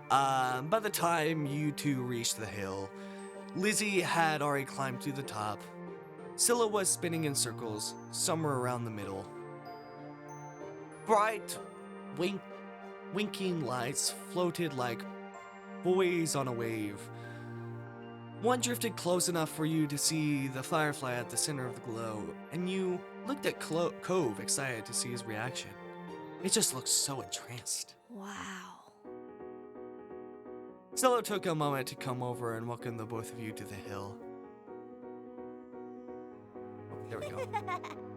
By the time you two reached the hill, Lizzie had already climbed to the top. Scylla was spinning in circles, somewhere around the middle. Bright, winking lights floated like buoys on a wave. One drifted close enough for you to see the firefly at the center of the glow, and you looked at Cove, excited to see his reaction. It just looked so entranced. Wow. Scylla took a moment to come over and welcome the both of you to the hill. Oh, there we go.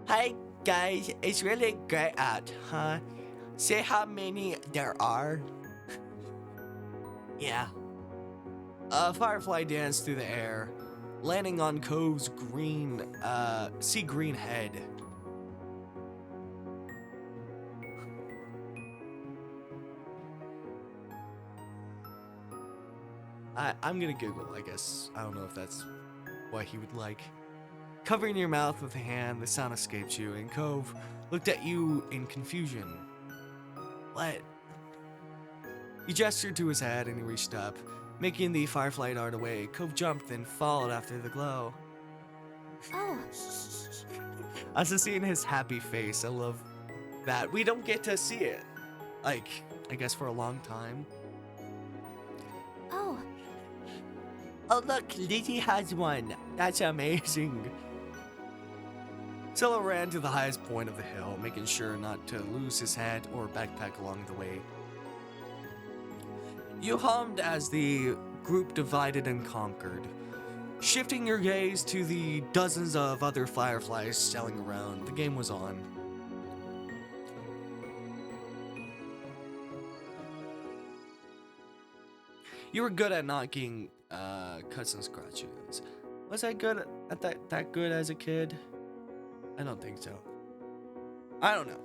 Hi guys, it's really great out, huh? See how many there are? Yeah. A firefly danced through the air, landing on Cove's sea green head. I'm gonna Google, I guess. I don't know if that's what he would like. Covering your mouth with a hand, the sound escaped you, and Cove looked at you in confusion. What? He gestured to his head and he reached up, making the firefly dart away. Cove jumped and followed after the glow. Oh. As to seeing his happy face, I love that. We don't get to see it, like, I guess for a long time. Oh. Oh look, Lizzie has one. That's amazing. Scylla ran to the highest point of the hill, making sure not to lose his hat or backpack along the way. You hummed as the group divided and conquered, shifting your gaze to the dozens of other fireflies sailing around. The game was on. You were good at not getting cuts and scratches. Was I good at that good as a kid? I don't think so. I don't know.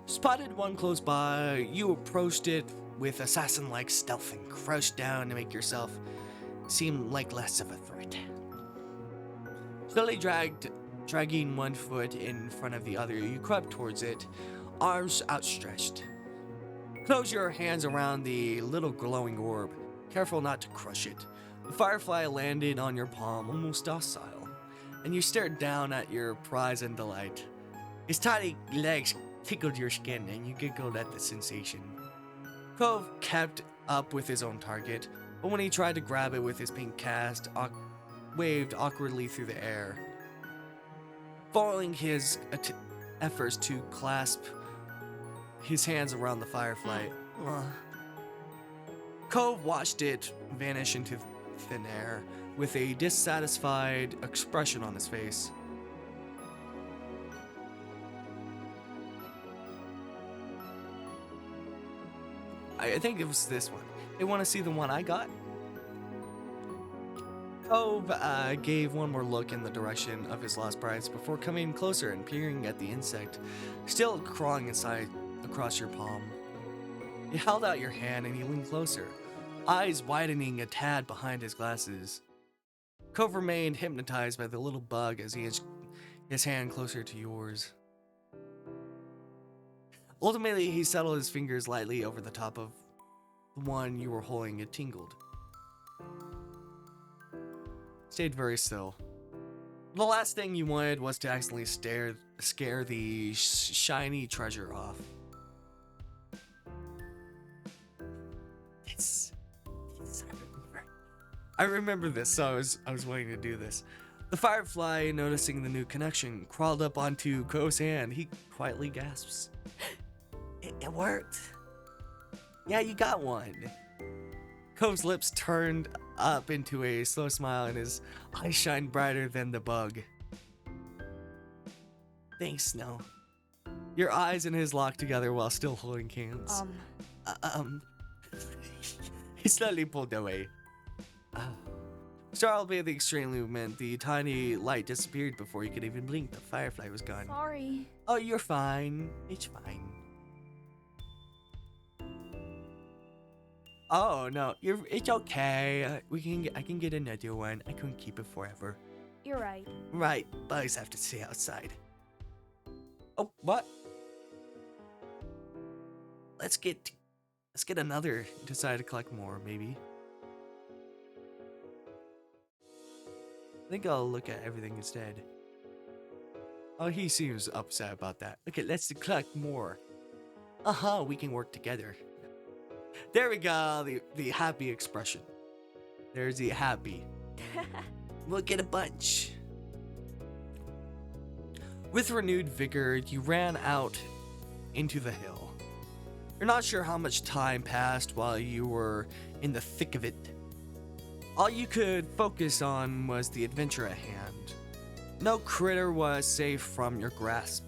Spotted one close by. You approached it with assassin-like stealth and crouched down to make yourself seem like less of a threat. Slowly dragging one foot in front of the other, you crept towards it, arms outstretched. Close your hands around the little glowing orb, careful not to crush it. The firefly landed on your palm, almost docile, and you stared down at your prize in delight. His tiny legs tickled your skin, and you giggled at the sensation. Cove kept up with his own target, but when he tried to grab it with his pink cast, waved awkwardly through the air. Following his efforts to clasp his hands around the firefly, Cove watched it vanish into thin air with a dissatisfied expression on his face. I think it was this one. They want to see the one I got? Cove gave one more look in the direction of his lost brides before coming closer and peering at the insect, still crawling inside across your palm. You held out your hand and he leaned closer, eyes widening a tad behind his glasses. Cove remained hypnotized by the little bug as he inched his hand closer to yours. Ultimately, he settled his fingers lightly over the top of the one you were holding. It tingled. Stayed very still. The last thing you wanted was to accidentally scare the shiny treasure off. I remember this, so I was waiting to do this. The firefly, noticing the new connection, crawled up onto Cove's hand. He quietly gasps. It worked. Yeah, you got one. Cove's lips turned up into a slow smile and his eyes shined brighter than the bug. Thanks, Snow. Your eyes and his locked together while still holding hands. He slowly pulled away. Startled by the extreme movement, the tiny light disappeared before you could even blink. The firefly was gone. Sorry. Oh, you're fine. It's fine. Oh no, it's okay. I can get another one. I couldn't keep it forever. You're right. Right, bugs have to stay outside. Oh, what? Let's get another. Decide to collect more, maybe. I think I'll look at everything instead. Oh, he seems upset about that. Okay, let's collect more. We can work together. There we go, the happy expression. There's the happy. We'll get a bunch. With renewed vigor, you ran out into the hill. You're not sure how much time passed while you were in the thick of it. All you could focus on was the adventure at hand. No critter was safe from your grasp.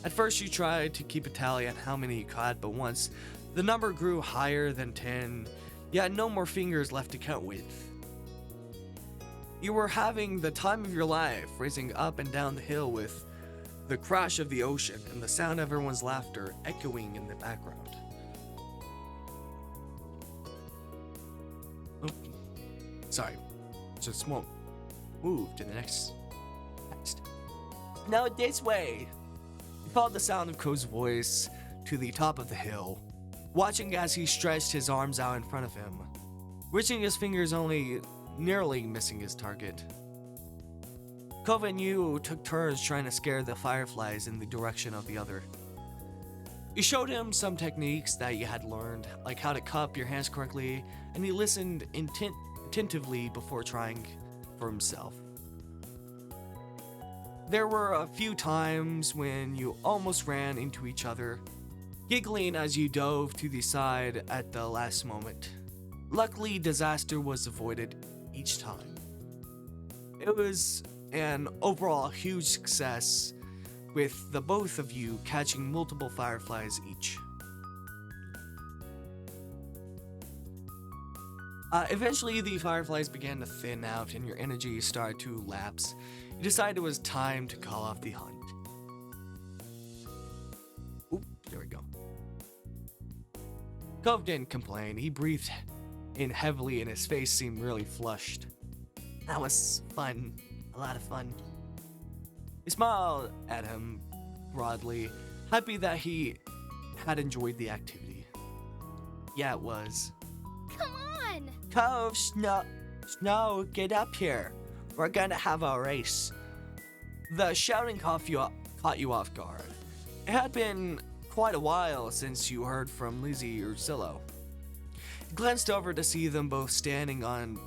At first you tried to keep a tally on how many you caught, but once the number grew higher than 10, you had no more fingers left to count with. You were having the time of your life, racing up and down the hill with the crash of the ocean and the sound of everyone's laughter echoing in the background. Oh, sorry, just won't move to the next. No, this way. You followed the sound of Cove's voice to the top of the hill, watching as he stretched his arms out in front of him, reaching his fingers only nearly missing his target. Cove and you took turns trying to scare the fireflies in the direction of the other. You showed him some techniques that you had learned, like how to cup your hands correctly, and he listened attentively before trying for himself. There were a few times when you almost ran into each other, giggling as you dove to the side at the last moment. Luckily, disaster was avoided each time. It was an overall huge success, with the both of you catching multiple fireflies each. Eventually, the fireflies began to thin out and your energy started to lapse. You decided it was time to call off the hunt. Oop, there we go. Cove didn't complain. He breathed in heavily and his face seemed really flushed. That was fun. A lot of fun. He smiled at him broadly, happy that he had enjoyed the activity. Yeah, it was. Come on! Cove, Snow, get up here. We're gonna have a race. The shouting caught you off guard. It had been quite a while since you heard from Lizzie or Zillow. You glanced over to see them both standing on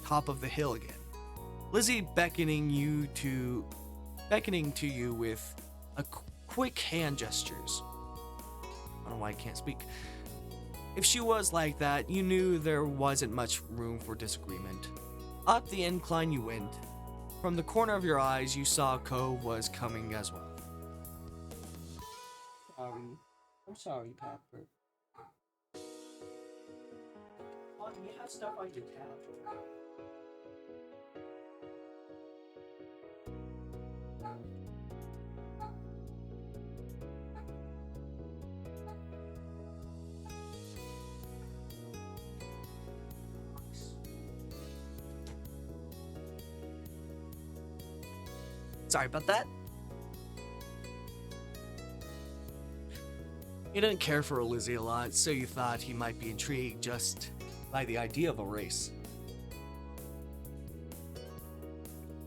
top of the hill again. Lizzie beckoning to you with a quick hand gestures. I don't know why I can't speak. If she was like that, you knew there wasn't much room for disagreement. Up the incline you went. From the corner of your eyes, you saw Cove was coming as well. I'm sorry, Pepper. Oh, you have stuff on your tab. Sorry about that. You didn't care for Lizzie a lot, so you thought he might be intrigued just by the idea of a race.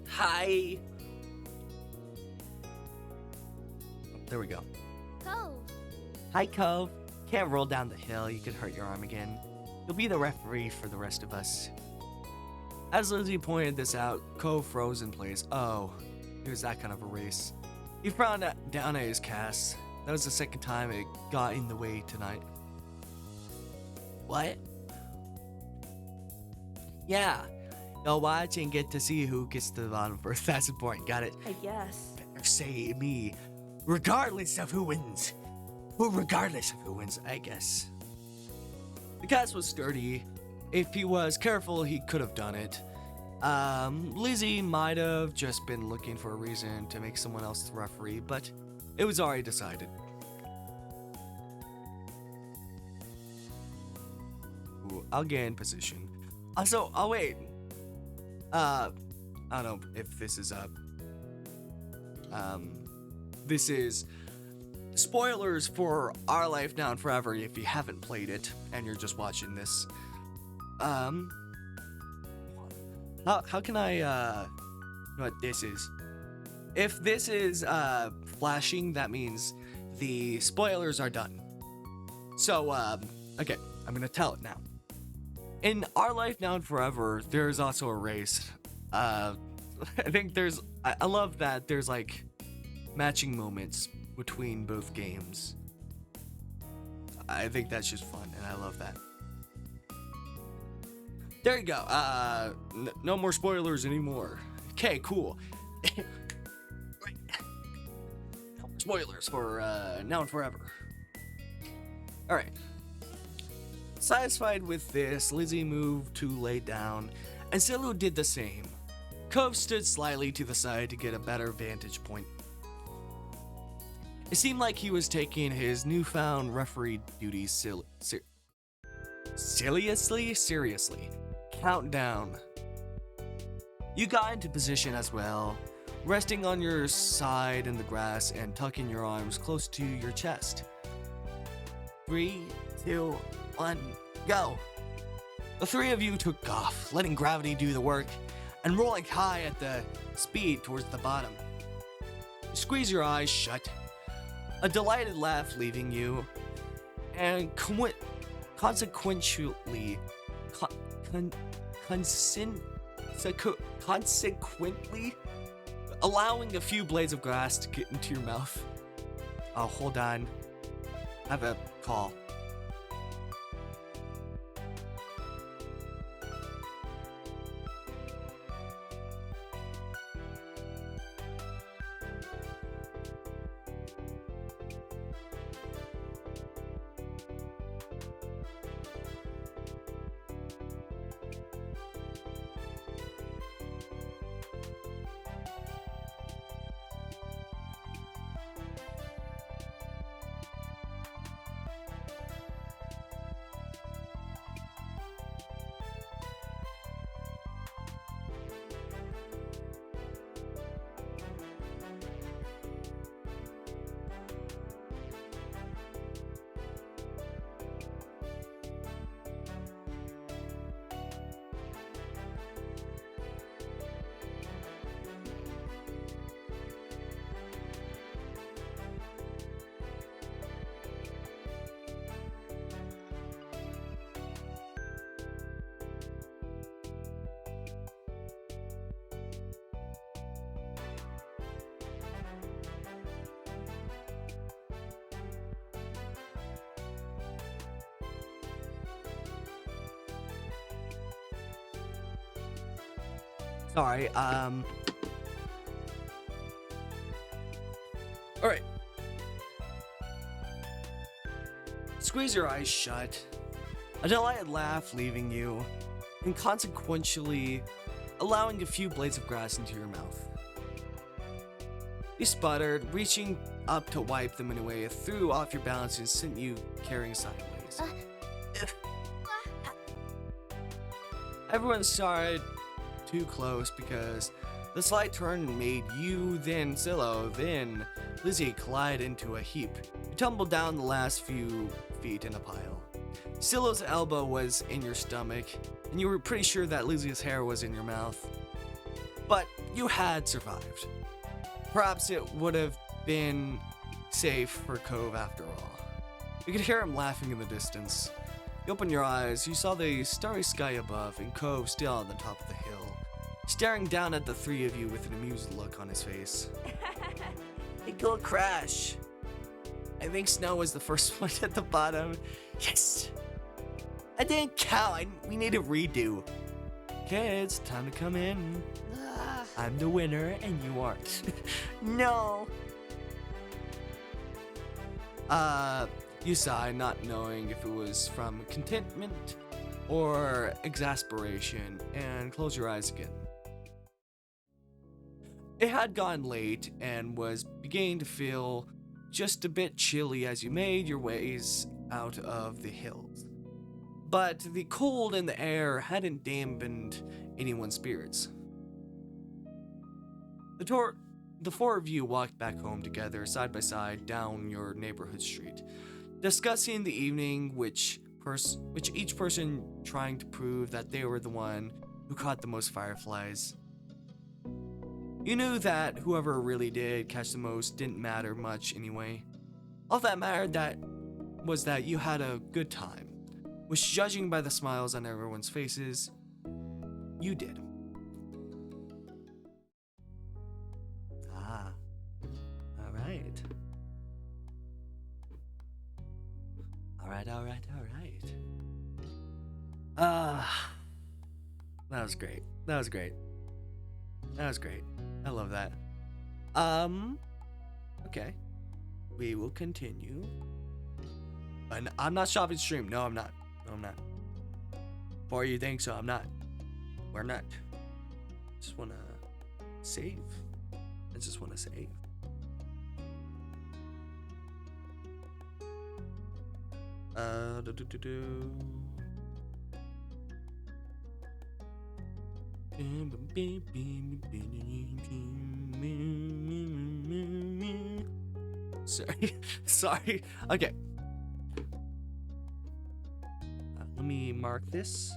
Hi. Oh, there we go. Cove. Hi, Cove. Can't roll down the hill, you could hurt your arm again. You'll be the referee for the rest of us. As Lizzie pointed this out, Cove froze in place. Oh, it was that kind of a race. He frowned down at his cast. That was the second time it got in the way tonight. What? Yeah. You'll watch and get to see who gets to the bottom first. That's important. Got it? I guess. Better say me. Regardless of who wins. Well, regardless of who wins, I guess. The cast was sturdy. If he was careful, he could have done it. Lizzie might have just been looking for a reason to make someone else the referee, but it was already decided. Ooh, I'll get in position. Also, oh wait. I don't know if this is up. This is spoilers for Our Life Now and Forever if you haven't played it and you're just watching this. How can I, know what this is? If this is, flashing, that means the spoilers are done. So, okay, I'm gonna tell it now. In Our Life Now and Forever, there's also a race. I think I love that there's, like, matching moments between both games. I think that's just fun, and I love that. There you go. No more spoilers anymore. Okay, cool. Right. No more spoilers for Now and Forever. Alright. Satisfied with this, Lizzie moved to lay down, and Silu did the same. Cove stood slightly to the side to get a better vantage point. It seemed like he was taking his newfound referee duties seriously. Countdown. You got into position as well, resting on your side in the grass and tucking your arms close to your chest. 3, 2, 1, go. The three of you took off, letting gravity do the work and rolling high at the speed towards the bottom. You squeeze your eyes shut, a delighted laugh leaving you, and consequently allowing a few blades of grass to get into your mouth. Oh, hold on. I have a call. Sorry, Alright. Squeeze your eyes shut, a delighted laugh leaving you, and consequentially allowing a few blades of grass into your mouth. You sputtered, reaching up to wipe them away, threw off your balance and sent you carrying sideways. Everyone started too close because the slight turn made you, then Zillow, then Lizzie collide into a heap. You tumbled down the last few feet in a pile. Zillow's elbow was in your stomach, and you were pretty sure that Lizzie's hair was in your mouth. But you had survived. Perhaps it would have been safe for Cove after all. You could hear him laughing in the distance. You opened your eyes, you saw the starry sky above, and Cove still on the top of the hill, staring down at the three of you with an amused look on his face. A cool crash. I think Snow was the first one at the bottom. Yes! I didn't count. We need a redo. Kids, time to come in. I'm the winner and you aren't. No. You sighed, not knowing if it was from contentment or exasperation, and closed your eyes again. It had gotten late and was beginning to feel just a bit chilly as you made your ways out of the hills. But the cold in the air hadn't dampened anyone's spirits. The four of you walked back home together, side by side, down your neighborhood street, discussing the evening, which each person trying to prove that they were the one who caught the most fireflies. You knew that whoever really did catch the most didn't matter much anyway. All that mattered was that you had a good time, which, judging by the smiles on everyone's faces, you did. Alright. That was great. I love that. Okay. We will continue. And I'm not stopping stream. No, I'm not. Or you think so, I'm not. We're not. Just wanna save. I just wanna save. Sorry. Okay. Let me mark this.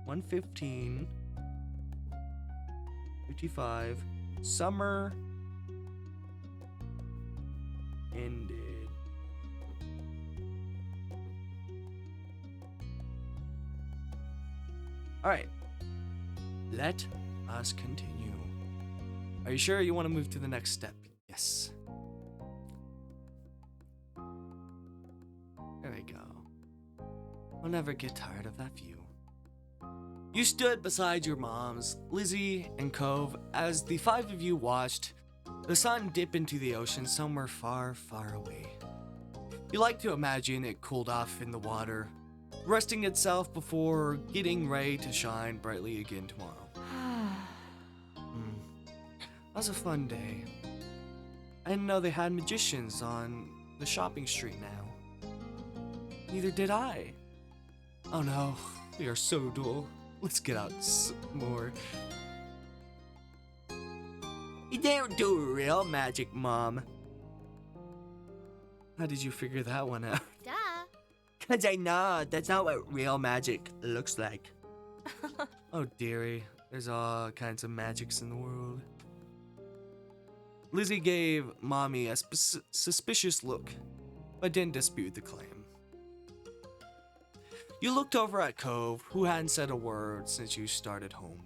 1:15. 55. Summer ended. Alright. Let us continue. Are you sure you want to move to the next step? Yes. There we go. I'll never get tired of that view. You stood beside your moms, Lizzie and Cove, as the five of you watched the sun dip into the ocean somewhere far, far away. You like to imagine it cooled off in the water, resting itself before getting ready to shine brightly again tomorrow. That was a fun day. I didn't know they had magicians on the shopping street now. Neither did I. Oh no, we are so dull. Let's get out some more. You don't do real magic, Mom. How did you figure that one out? Duh. Cause I know that's not what real magic looks like. Oh dearie, there's all kinds of magics in the world. Lizzie gave Mommy a suspicious look, but didn't dispute the claim. You looked over at Cove, who hadn't said a word since you started home.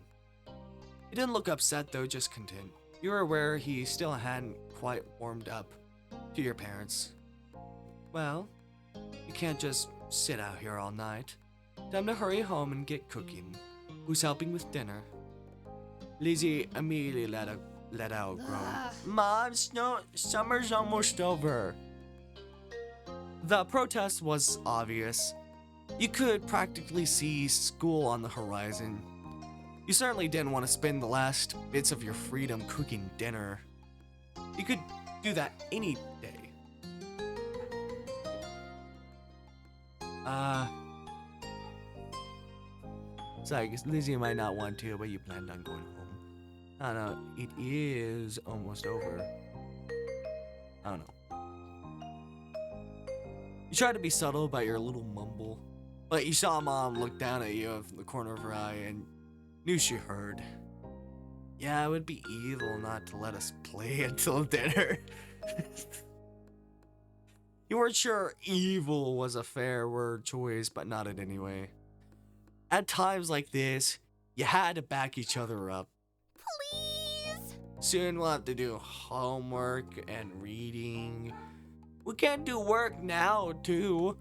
He didn't look upset though, just content. You were aware he still hadn't quite warmed up to your parents. Well, you can't just sit out here all night. Time to hurry home and get cooking. Who's helping with dinner? Lizzie immediately let out a groan. Mom, summer's almost over. The protest was obvious. You could practically see school on the horizon. You certainly didn't want to spend the last bits of your freedom cooking dinner. You could do that any day. Sorry, I guess Lizzie might not want to, but you planned on going home. I don't know, it is almost over. I don't know. You try to be subtle about your little mumble, but you saw Mom look down at you from the corner of her eye and knew she heard. Yeah, it would be evil not to let us play until dinner. You weren't sure evil was a fair word choice, but nodded anyway. At times like this, you had to back each other up. Please. Soon we'll have to do homework and reading. We can't do work now, too.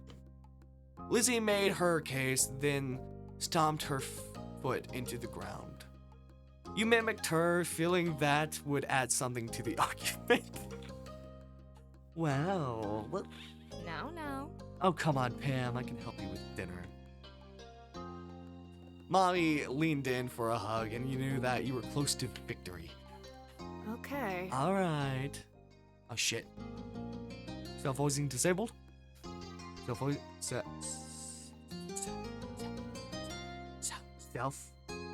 Lizzie made her case, then stomped her foot into the ground. You mimicked her, feeling that would add something to the argument. Wow. What? No. Oh, come on, Pam. I can help you with dinner. Mommy leaned in for a hug, and you knew that you were close to victory. Okay. All right. Oh, shit. Self-voicing disabled?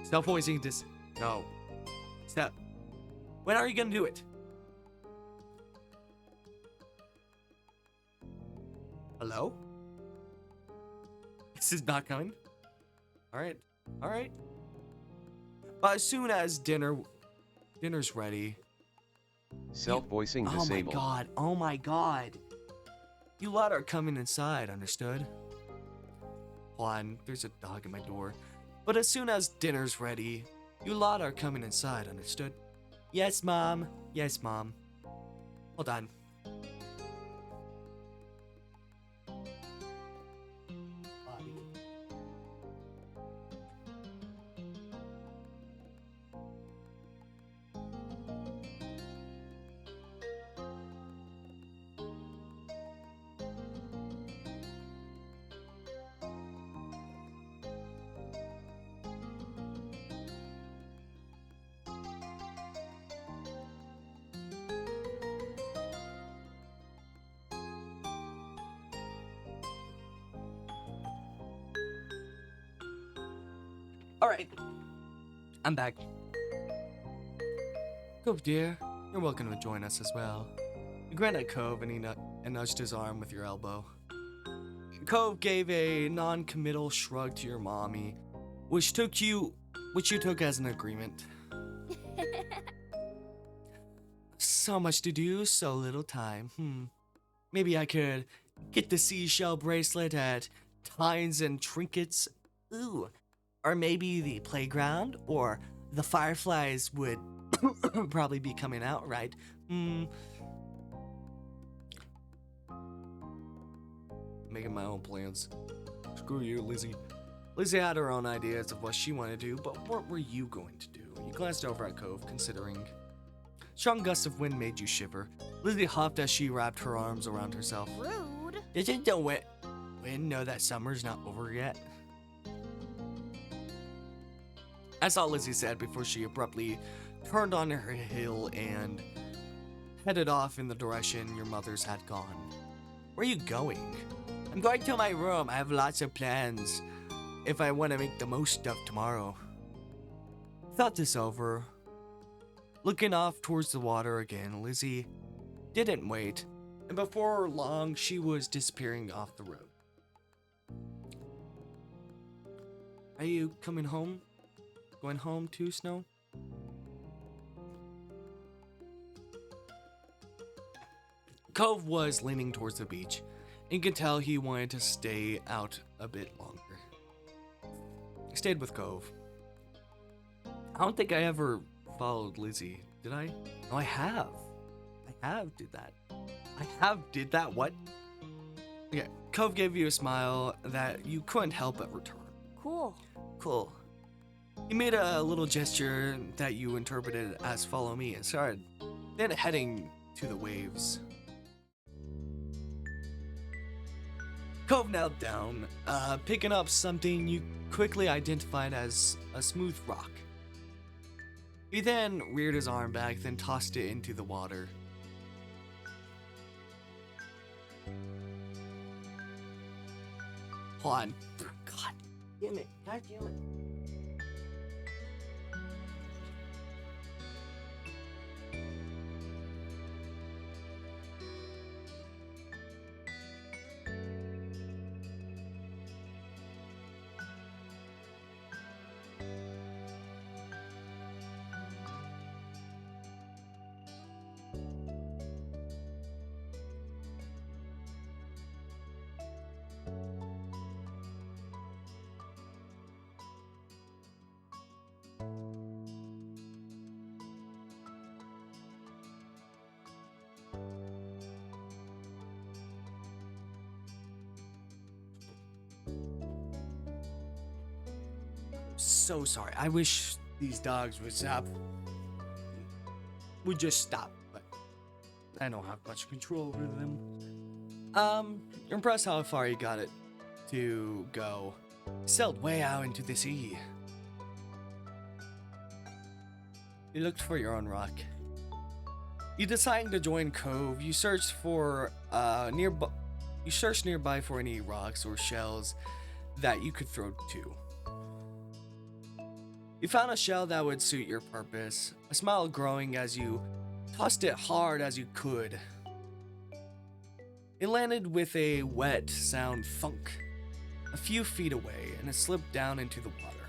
Self-voicing no. Step. When are you gonna do it? Hello? This is not coming? Alright. But as soon as dinner's ready. Self-voicing disabled. Oh my god. You lot are coming inside, understood? Hold on, there's a dog at my door. But as soon as dinner's ready, you lot are coming inside, understood? Yes, Mom. Yes, Mom. Hold on. Alright, I'm back. Cove, dear, you're welcome to join us as well. You grinned at Cove and he nudged his arm with your elbow. Cove gave a non-committal shrug to your mommy, which you took as an agreement. So much to do, so little time. Maybe I could get the seashell bracelet at Tines and Trinkets. Ooh. Or maybe the playground, or the FireFlies would probably be coming out, right? Making my own plans. Screw you, Lizzie. Lizzie had her own ideas of what she wanted to do, but what were you going to do? You glanced over at Cove, considering. Strong gusts of wind made you shiver. Lizzie huffed as she wrapped her arms around herself. Rude. Doesn't the wind know that summer's not over yet? That's all Lizzie said before she abruptly turned on her heel and headed off in the direction your mother's had gone. Where are you going? I'm going to my room. I have lots of plans if I want to make the most of tomorrow. Thought this over. Looking off towards the water again, Lizzie didn't wait, and before long she was disappearing off the road. Are you coming home? Going home too, Snow? Cove was leaning towards the beach, and you could tell he wanted to stay out a bit longer. I stayed with Cove. I don't think I ever followed Lizzie, did I? No, I have. Did that. What? Okay, Cove gave you a smile that you couldn't help but return. Cool. He made a little gesture that you interpreted as follow me and started then heading to the waves. Cove knelt down, picking up something you quickly identified as a smooth rock. He then reared his arm back, then tossed it into the water. Hold on. God damn it. God damn it. So sorry. I wish these dogs would stop. Would just stop, but I don't have much control over them. You're impressed how far you got it to go. Sailed way out into the sea. You looked for your own rock. You decided to join Cove. You searched for nearby. You searched nearby for any rocks or shells that you could throw to. You found a shell that would suit your purpose, a smile growing as you tossed it hard as you could. It landed with a wet sound thunk a few feet away, and it slipped down into the water.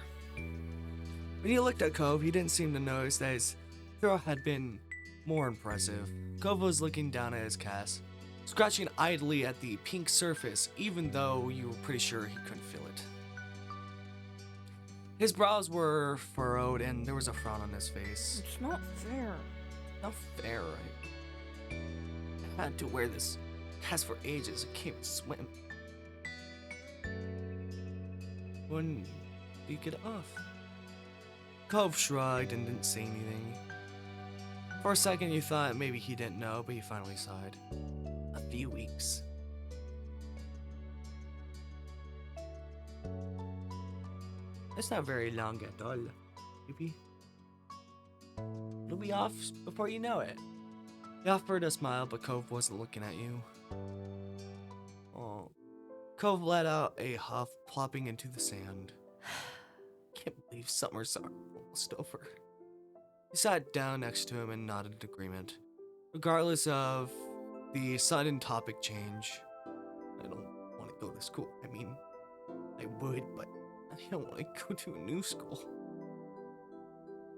When you looked at Cove, he didn't seem to notice that his throw had been more impressive. Cove was looking down at his cast, scratching idly at the pink surface, even though you were pretty sure he couldn't feel it. His brows were furrowed and there was a frown on his face. It's not fair. Not fair, right? I had to wear this cast for ages. I can't swim. When do you get off? Cove shrugged and didn't say anything. For a second you thought maybe he didn't know, but he finally sighed. A few weeks. It's not very long at all, maybe. It'll be off before you know it. He offered a smile, but Cove wasn't looking at you. Oh. Cove let out a huff, plopping into the sand. Can't believe summer's almost over. He sat down next to him and nodded in agreement. Regardless of the sudden topic change, I don't want to go to school. I mean, I would, but I don't want to go to a new school.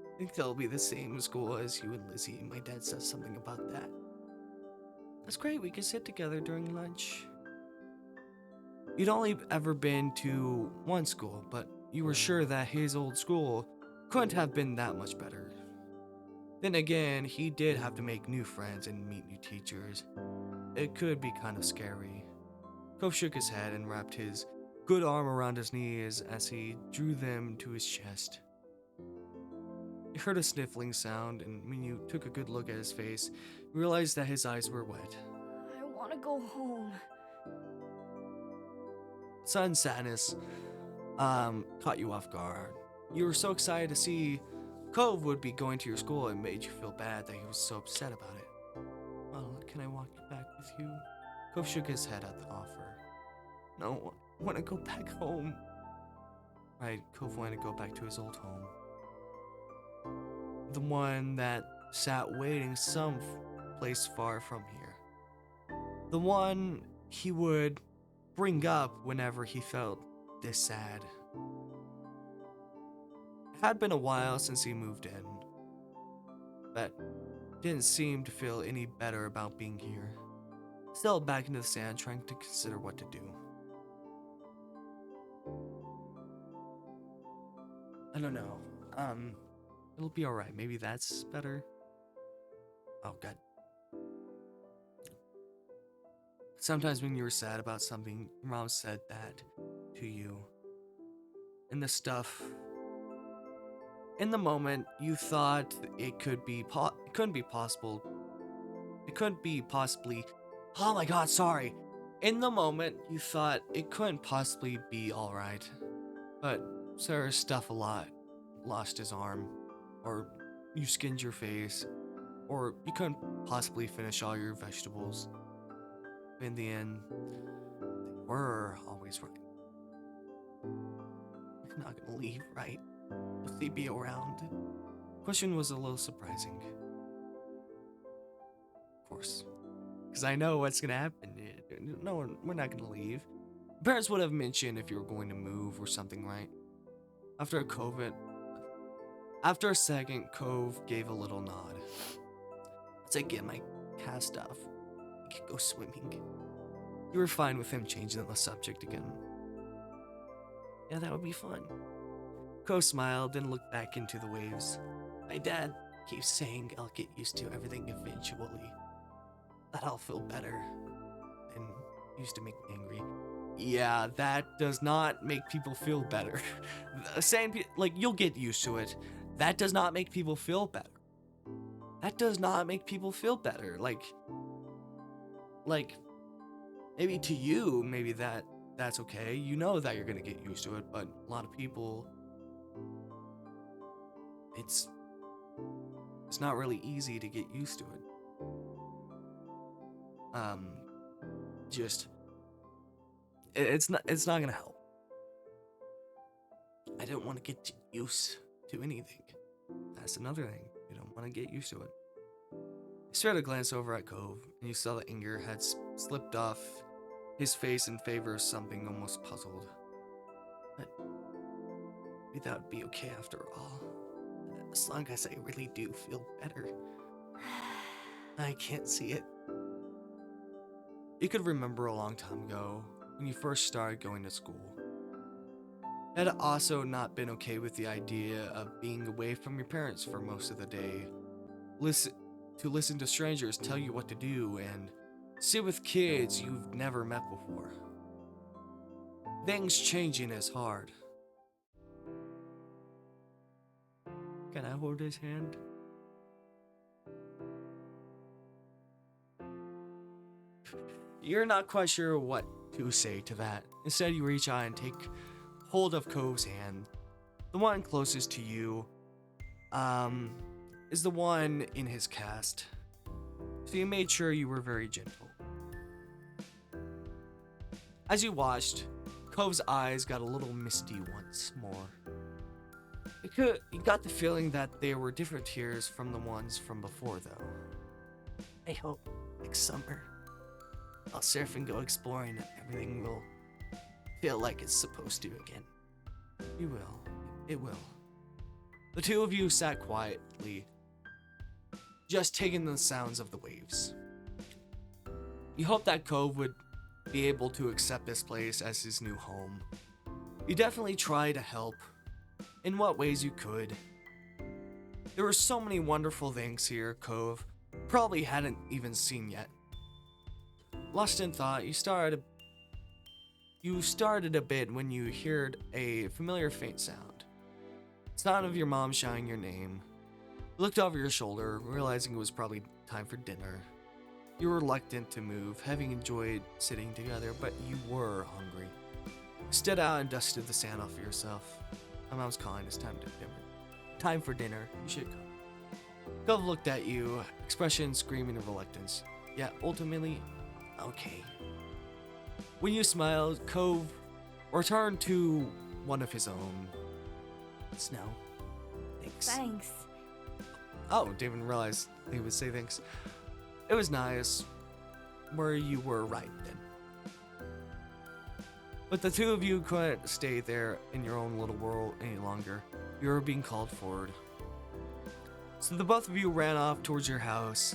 I think they'll be the same school as you and Lizzie. My dad says something about that. That's great, we could sit together during lunch. You'd only ever been to one school, but you were sure that his old school couldn't have been that much better. Then again, he did have to make new friends and meet new teachers. It could be kind of scary. Cove shook his head and wrapped his good arm around his knees as he drew them to his chest. You heard a sniffling sound, and when you took a good look at his face, you realized that his eyes were wet. I want to go home. Sudden sadness caught you off guard. You were so excited to see Cove would be going to your school, and made you feel bad that he was so upset about it. Well, can I walk back with you? Cove shook his head at the offer. No, I want to go back home. Right, Cove wanted to go back to his old home. The one that sat waiting some place far from here. The one he would bring up whenever he felt this sad. It had been a while since he moved in, but didn't seem to feel any better about being here. Still back into the sand, trying to consider what to do. I don't know. It'll be alright. Maybe that's better. Oh, God. Sometimes when you were sad about something, your mom said that to you. And the stuff. In the moment, you thought it couldn't be possible. It couldn't be possibly. Oh my God, sorry. In the moment, you thought it couldn't possibly be alright. But Sarah's stuff a lot. Lost his arm. Or you skinned your face, or you couldn't possibly finish all your vegetables. in the end, they were always right. You're not gonna leave, right? Will they be around? Question was a little surprising. Of course. Because I know what's gonna happen. No, we're not gonna leave. Parents would have mentioned if you were going to move or something, right? After a second, Cove gave a little nod. Once I get my cast off, we could go swimming. You were fine with him changing the subject again. Yeah, that would be fun. Cove smiled and looked back into the waves. My dad keeps saying I'll get used to everything eventually. That I'll feel better. And used to make me angry. Yeah, that does not make people feel better. Saying, like, you'll get used to it. That does not make people feel better. That does not make people feel better. Like, maybe to you, maybe that's okay. You know that you're gonna get used to it, but a lot of people, it's not really easy to get used to it. It's not gonna help. I don't want to get used to anything. That's another thing. You don't want to get used to it. I started to glance over at Cove, and you saw the anger had slipped off his face in favor of something almost puzzled. But maybe that would be okay after all. As long as I really do feel better. I can't see it. You could remember a long time ago, when you first started going to school. It had also not been okay with the idea of being away from your parents for most of the day. Listen to strangers tell you what to do and sit with kids you've never met before. Things changing is hard. Can I hold his hand? You're not quite sure what to say to that. Instead, you reach out and take hold of Cove's hand. The one closest to you is the one in his cast. So you made sure you were very gentle. As you watched, Cove's eyes got a little misty once more. You got the feeling that they were different tears from the ones from before, though. I hope next summer I'll surf and go exploring and everything will feel like it's supposed to again. You will. It will. The two of you sat quietly, just taking the sounds of the waves. You hoped that Cove would be able to accept this place as his new home. You definitely tried to help in what ways you could. There were so many wonderful things here Cove probably hadn't even seen yet. Lost in thought, you started a bit when you heard a familiar faint sound. Sound of your mom shouting your name. You looked over your shoulder, realizing it was probably time for dinner. You were reluctant to move, having enjoyed sitting together, but you were hungry. You stood out and dusted the sand off of yourself. My mom's calling, it's time for dinner. You should come. Cove looked at you, expression screaming of reluctance. Yeah, ultimately, okay. When you smiled, Cove returned to one of his own. Snow. Thanks. Thanks. Oh, didn't even realize he would say thanks. It was nice. Where you were right then. But the two of you couldn't stay there in your own little world any longer. You were being called forward. So the both of you ran off towards your house,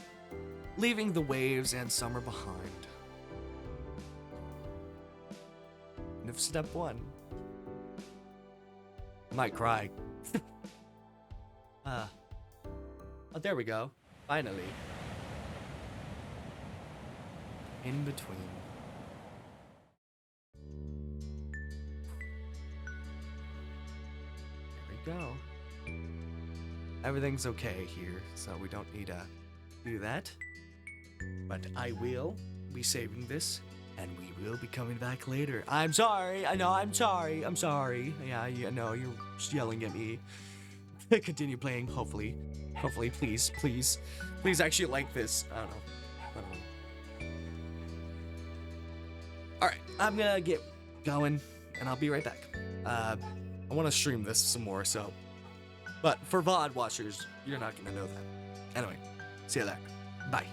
leaving the waves and summer behind. End of step one. Might cry. Oh, there we go. Finally. In between. There we go. Everything's okay here, so we don't need to do that. But I will be saving this, and we will be coming back later. I'm sorry. I know. I'm sorry. I'm sorry. Yeah, I know you're yelling at me. Continue playing. Hopefully, please actually like this. I don't know. All right, I'm gonna get going, and I'll be right back. I want to stream this some more, so. But for VOD watchers, you're not gonna know that. Anyway, see you there. Bye.